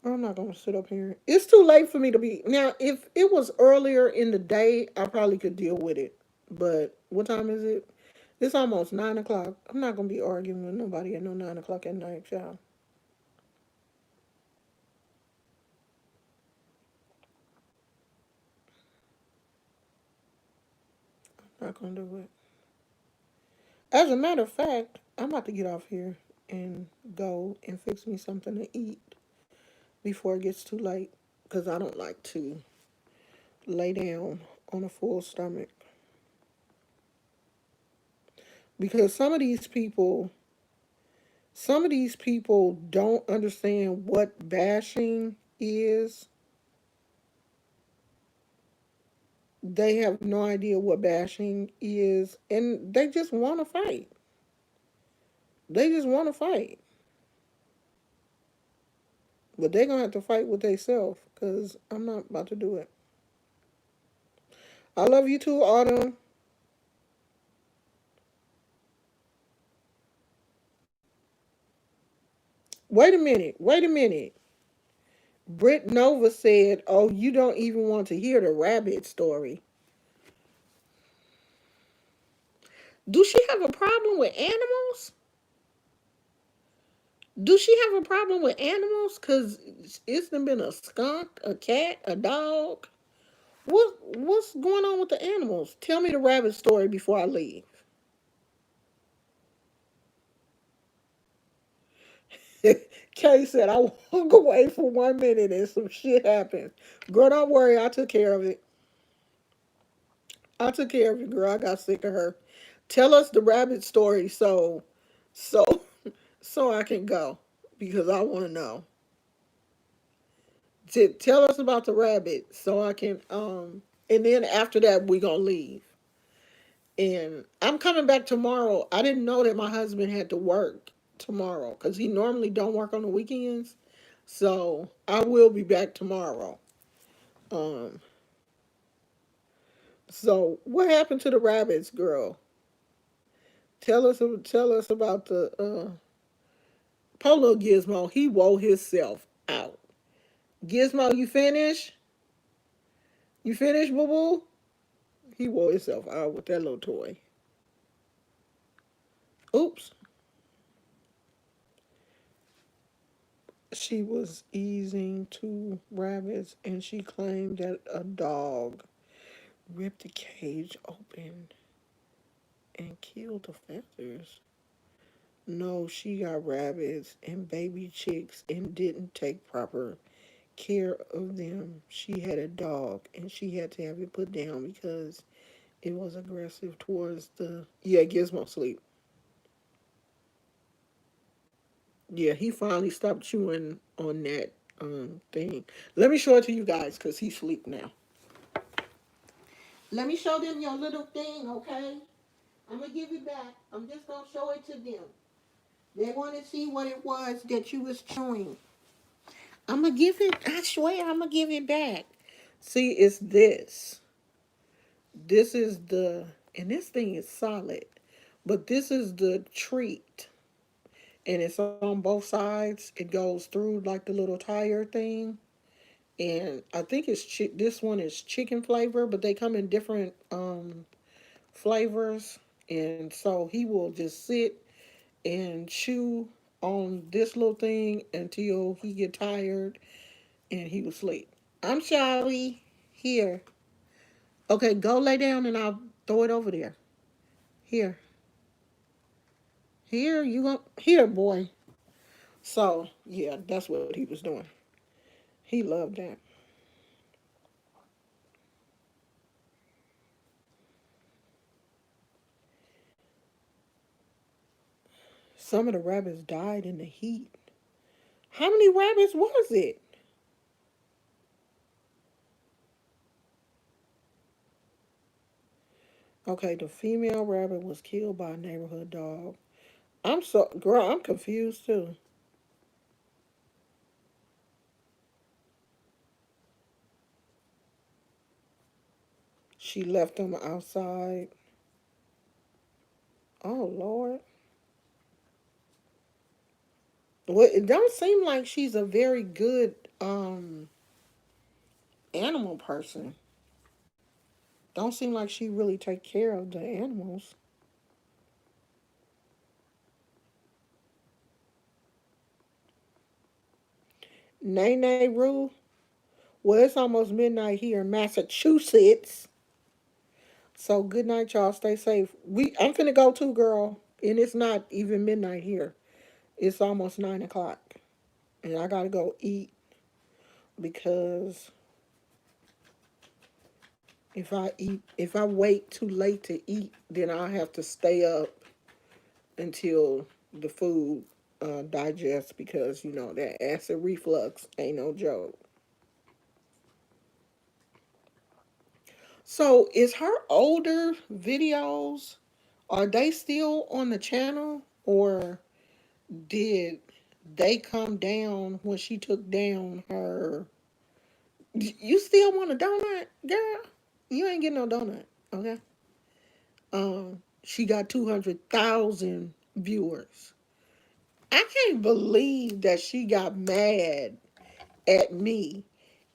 [SPEAKER 1] I'm not gonna sit up here. It's too late for me to be now. If it was earlier in the day, I probably could deal with it. But what time is it? It's almost 9 o'clock. I'm not gonna be arguing with nobody at no 9 o'clock at night, y'all. I'm not gonna do it. As a matter of fact, I'm about to get off here and go and fix me something to eat before it gets too late. Because I don't like to lay down on a full stomach. Because some of these people don't understand what bashing is. They have no idea what bashing is. And they just want to fight. They just want to fight. But they're going to have to fight with themselves because I'm not about to do it. I love you too, Autumn. Wait a minute. Wait a minute. Britt Nova said, "Oh, you don't even want to hear the rabbit story." Do she have a problem with animals? Do she have a problem with animals? Cause it's been a skunk, a cat, a dog. What's going on with the animals? Tell me the rabbit story before I leave. Kay said, "I walk away for 1 minute and some shit happened." Girl, don't worry. I took care of it. I took care of it, girl. I got sick of her. Tell us the rabbit story so, so I can go because I want to know. Tell us about the rabbit so I can and then after that we gonna leave. And I'm coming back tomorrow. I didn't know that my husband had to work tomorrow because he normally don't work on the weekends. So I will be back tomorrow. Um, so what happened to the rabbits, girl? Tell us about the Polo Gizmo. He wore himself out. Gizmo, you finish? You finish, boo boo? He wore himself out with that little toy. Oops. She was easing two rabbits and she claimed that a dog ripped the cage open and killed the feathers. No, she got rabbits and baby chicks and didn't take proper care of them. She had a dog and she had to have it put down because it was aggressive towards the. Yeah, Gizmo sleep. Yeah, he finally stopped chewing on that thing. Let me show it to you guys because he's asleep now. Let me show them your little thing, okay? I'm gonna give it back. I'm just gonna show it to them. They want to see what it was that you was chewing. I'm gonna give it. I swear, I'm gonna give it back. See, it's this. This is the, and this thing is solid, but this is the treat, and it's on both sides. It goes through like the little tire thing, and I think this one is chicken flavor, but they come in different flavors, and so he will just sit and chew on this little thing until he get tired and he will sleep. I'm sorry. Here. Okay, go lay down and I'll throw it over there. Here. Here, you go. Here, boy. So, yeah, that's what he was doing. He loved that. Some of the rabbits died in the heat. How many rabbits was it? Okay, the female rabbit was killed by a neighborhood dog. Girl, I'm confused too. She left them outside. Oh, Lord. Well, it don't seem like she's a very good animal person. Don't seem like she really take care of the animals. Nay Rule. Well, it's almost midnight here in Massachusetts. So good night, y'all. Stay safe. I'm finna go too, girl. And it's not even midnight here. It's almost 9 o'clock. And I gotta go eat because if I wait too late to eat, then I'll have to stay up until the food digests because that acid reflux ain't no joke. So is her older videos, are they still on the channel or did they come down when she took down her You still want a donut, girl? You ain't getting no donut, okay? She got 200,000 viewers. I can't believe that she got mad at me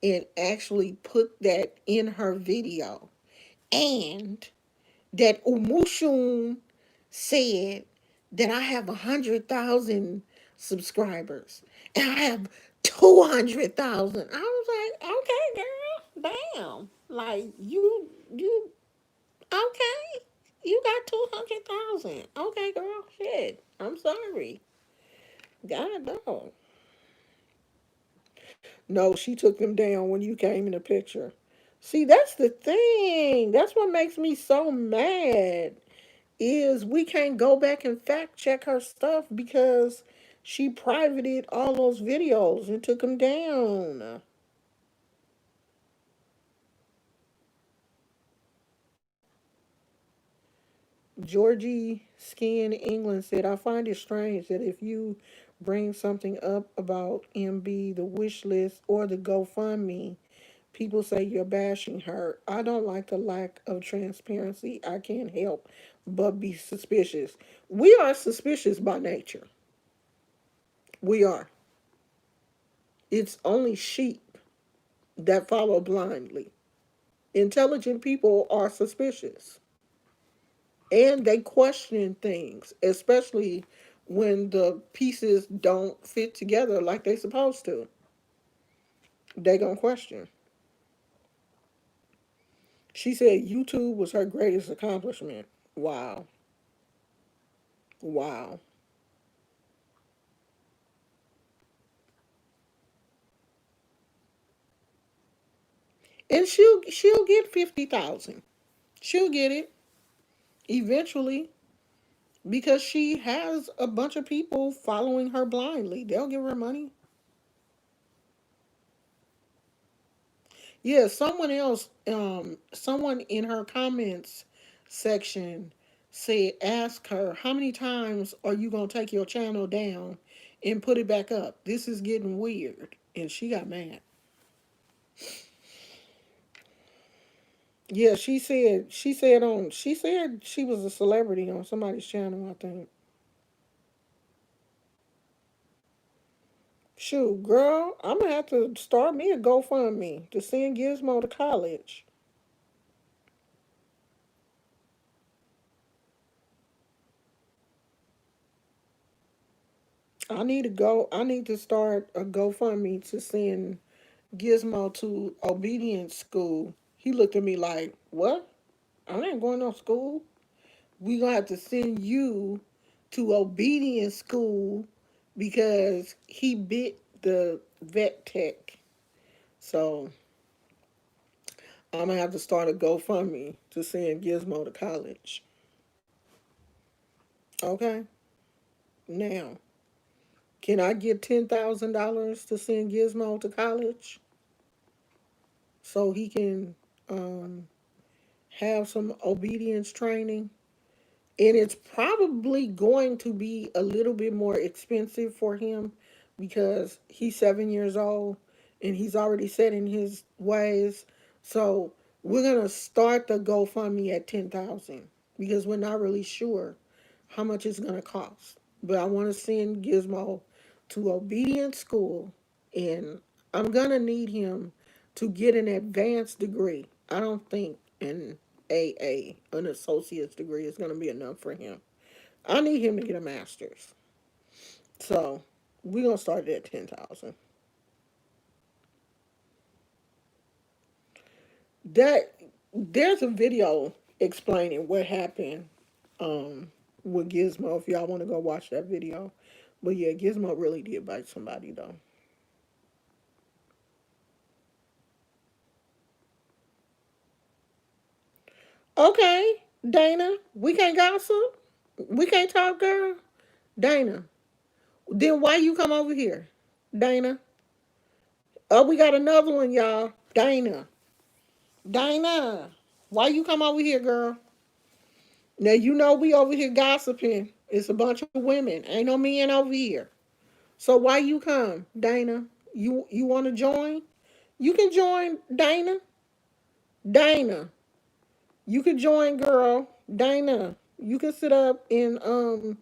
[SPEAKER 1] and actually put that in her video. And that Umushun said that I have 100,000 subscribers and I have 200,000. I was like, okay, girl, damn. Like you okay? You got 200,000. Okay, girl, shit. I'm sorry. God no. No, she took them down when you came in the picture. See, that's the thing. That's what makes me so mad. Is we can't go back and fact check her stuff because she privated all those videos and took them down. Georgie Skin England said, I find it strange that if you bring something up about MB, the wish list, or the GoFundMe, people say you're bashing her. I don't like the lack of transparency. I can't help but be suspicious. We are suspicious by nature. We are. It's only sheep that follow blindly. Intelligent people are suspicious and they question things, especially when the pieces don't fit together like they're supposed to. They gonna question. She said YouTube was her greatest accomplishment. Wow. Wow. And she'll get 50,000. She'll get it eventually because she has a bunch of people following her blindly. They'll give her money. Yeah, someone else, someone in her comments section said, ask her, how many times are you going to take your channel down and put it back up? This is getting weird. And she got mad. Yeah, she said she was a celebrity on somebody's channel, I think. Shoot, girl, I'm gonna have to start me a GoFundMe to send Gizmo to college. I need to start a GoFundMe to send Gizmo to obedience school. He looked at me like, what? I ain't going to school. We gonna have to send you to obedience school because he bit the vet tech. So I'm gonna have to start a GoFundMe to send Gizmo to college. Okay. Now, can I get $10,000 to send Gizmo to college so he can um, have some obedience training? And it's probably going to be a little bit more expensive for him because he's 7 years old and he's already set in his ways. So we're gonna start the GoFundMe at 10,000 because we're not really sure how much it's gonna cost. But I want to send Gizmo to obedience school, and I'm gonna need him to get an advanced degree. I don't think an an associate's degree, is gonna be enough for him. I need him to get a master's. So we're gonna start it at 10,000. That there's a video explaining what happened um with Gizmo if y'all want to go watch that video. But yeah, Gizmo really did bite somebody though. Okay, Dana, we can't gossip. We can't talk, girl. Dana, then why you come over here, Dana? Oh, we got another one, y'all. Dana, why you come over here, girl? Now you know we over here gossiping. It's a bunch of women. Ain't no men over here. So why you come, Dana? You want to join? You can join Dana. Dana. You can join, girl. Dana. You can sit up and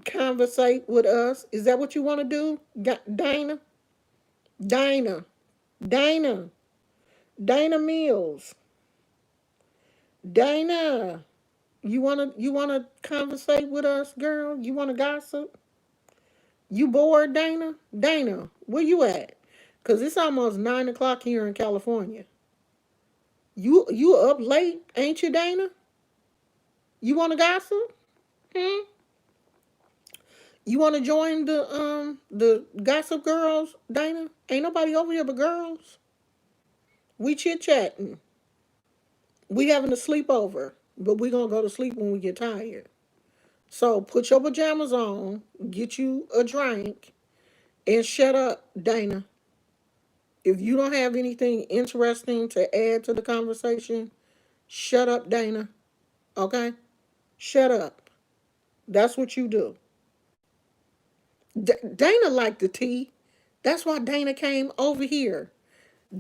[SPEAKER 1] conversate with us. Is that what you want to do? Dana? Dana. Dana. Dana Mills. Dana. You wanna conversate with us, girl? You wanna gossip? You bored, Dana? Dana, where you at? Cause it's almost 9 o'clock here in California. You up late, ain't you, Dana? You wanna gossip? Hmm? You wanna join the gossip girls, Dana? Ain't nobody over here but girls. We chit chatting. We having a sleepover, but we gonna go to sleep when we get tired. So put your pajamas on, get you a drink, and shut up, Dana. If you don't have anything interesting to add to the conversation, shut up, Dana. Okay? Shut up. That's what you do. Dana liked the tea. That's why Dana came over here.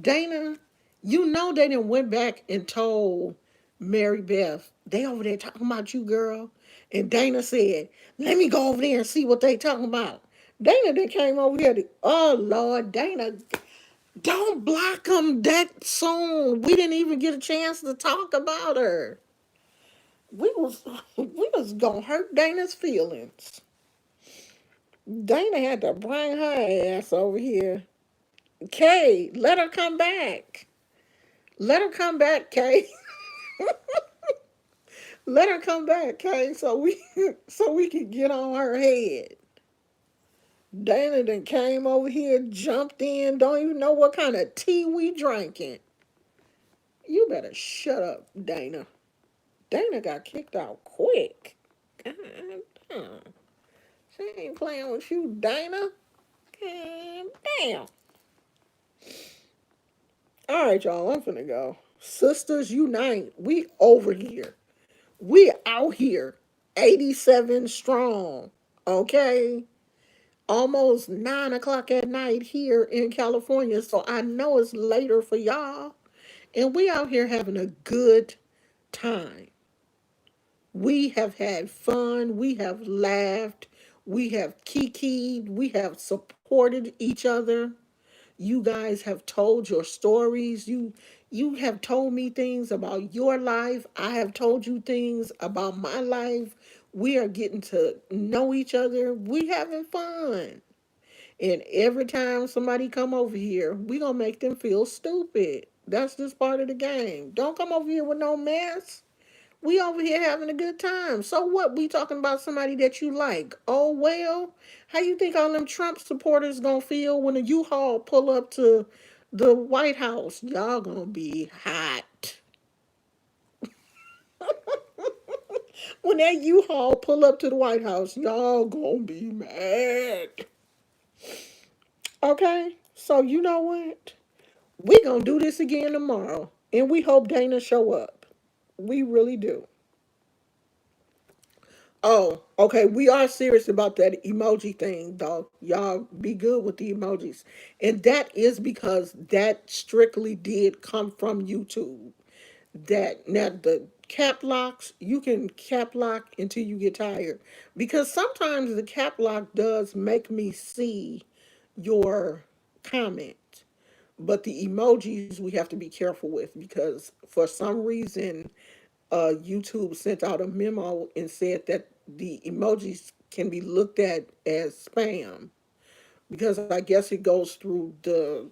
[SPEAKER 1] Dana, you know they didn't went back and told Mary Beth, they over there talking about you, girl. And Dana said, let me go over there and see what they talking about. Dana then came over here. Oh, Lord, Dana, don't block them that soon. We didn't even get a chance to talk about her. We was we was gonna hurt Dana's feelings. Dana had to bring her ass over here. Kay, let her come back. Let her come back, Kay. Let her come back, Kay, so we so we can get on her head. Dana then came over here, jumped in, don't even know what kind of tea we drinking. You better shut up, Dana. Dana got kicked out quick. God damn. She ain't playing with you, Dana. God damn. All right, y'all, I'm finna go. Sisters unite. We over here. We out here. 87 strong. Okay? Almost 9 o'clock at night here in California. So I know it's later for y'all. And we out here having a good time. We have had fun. We have laughed. We have kikied. We have supported each other. You guys have told your stories. You have told me things about your life. I have told you things about my life. We are getting to know each other. We having fun. And every time somebody come over here, we gonna make them feel stupid. That's just part of the game. Don't come over here with no mess. We over here having a good time. So what? We talking about somebody that you like. Oh well. How you think all them Trump supporters gonna feel when a U-Haul pull up to the White House? Y'all gonna be hot. When that U-Haul pull up to the White House, y'all gonna be mad. Okay? So you know what? We gonna do this again tomorrow. And we hope Dana show up. We really do. Oh, okay. We are serious about that emoji thing, though. Y'all be good with the emojis. And that is because that strictly did come from YouTube. That now the cap locks, you can cap lock until you get tired. Because sometimes the cap lock does make me see your comment. But the emojis we have to be careful with because for some reason YouTube sent out a memo and said that the emojis can be looked at as spam because I guess it goes through the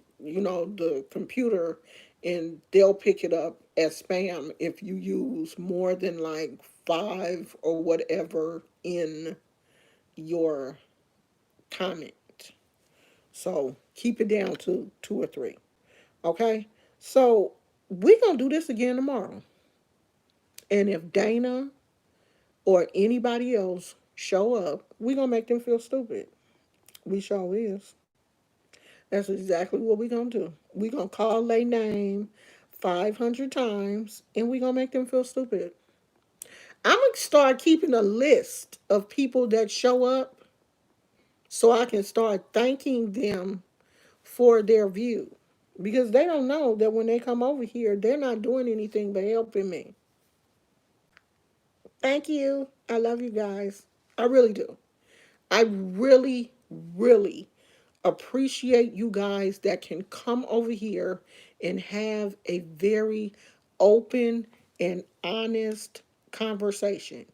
[SPEAKER 1] computer and they'll pick it up as spam if you use more than like five or whatever in your comment. So keep it down to two or three. Okay? So we're gonna do this again tomorrow. And if Dana or anybody else show up, we gonna make them feel stupid. We sure is. That's exactly what we gonna do. We gonna call their name 500 times and we gonna make them feel stupid. I'm gonna start keeping a list of people that show up so I can start thanking them for their view. because they don't know that when they come over here, they're not doing anything but helping me. Thank you. I love you guys. I really do. I really, really appreciate you guys that can come over here and have a very open and honest conversation.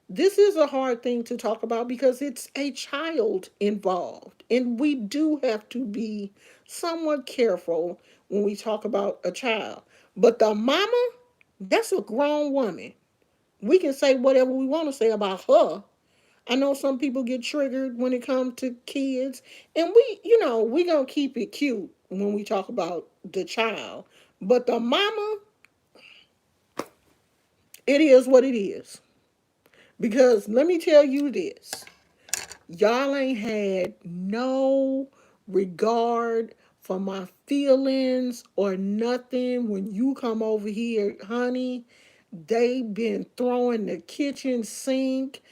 [SPEAKER 1] This is a hard thing to talk about because it's a child involved, and we do have to be somewhat careful when we talk about a child. But the mama, that's a grown woman. We can say whatever we want to say about her. I know some people get triggered when it comes to kids, and we gonna keep it cute when we talk about the child. But the mama, it is what it is. Because let me tell you this, y'all ain't had no regard for my feelings or nothing when you come over here, honey. They been throwing the kitchen sink,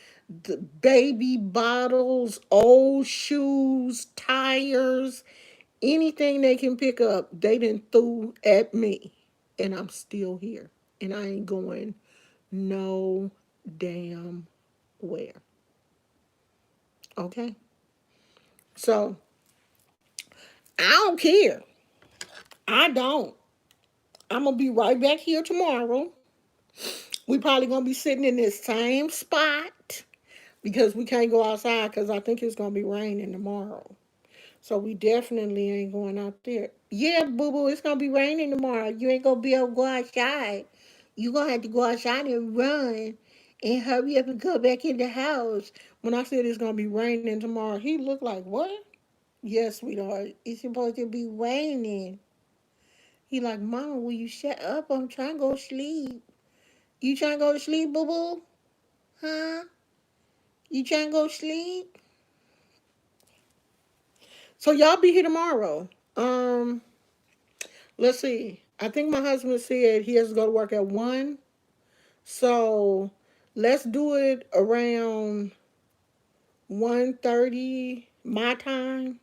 [SPEAKER 1] the baby bottles, old shoes, tires, anything they can pick up, they done threw at me. And I'm still here. And I ain't going no damn where. Okay? So I don't care. I don't. I'm gonna be right back here tomorrow. We probably gonna be sitting in this same spot because we can't go outside because I think it's gonna be raining tomorrow. So we definitely ain't going out there. Yeah, boo boo, it's gonna be raining tomorrow. You ain't gonna be able to go outside. You gonna have to go outside and run and hurry up and go back in the house. When I said it's gonna be raining tomorrow, he looked like, what? Yes, sweetheart. It's supposed to be raining. He like, Mama, will you shut up? I'm trying to go to sleep. You trying to go to sleep, boo boo? Huh? You trying to go to sleep? So y'all be here tomorrow. Let's see. I think my husband said he has to go to work at 1. So let's do it around 1:30 my time,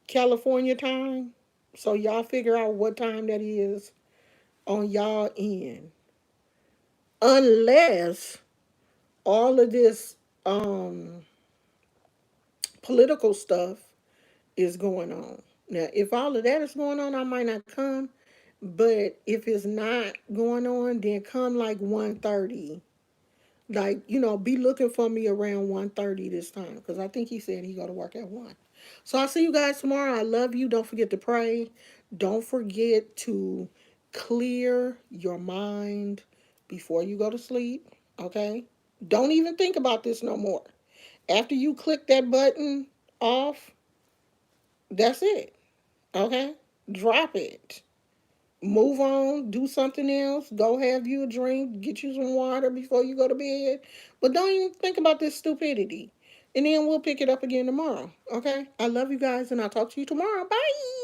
[SPEAKER 1] California time. So y'all figure out what time that is on y'all end. Unless all of this political stuff is going on. Now, if all of that is going on, I might not come. But if it's not going on, then come like 1:30. Like, be looking for me around 1:30 this time. Because I think he said he go to work at 1. So I'll see you guys tomorrow. I love you. Don't forget to pray. Don't forget to clear your mind before you go to sleep. Okay? Don't even think about this no more. After you click that button off, that's it. Okay? Drop it. Move on, do something else, go have you a drink, get you some water before you go to bed. But don't even think about this stupidity. And then we'll pick it up again tomorrow. Okay? I love you guys and I'll talk to you tomorrow. Bye.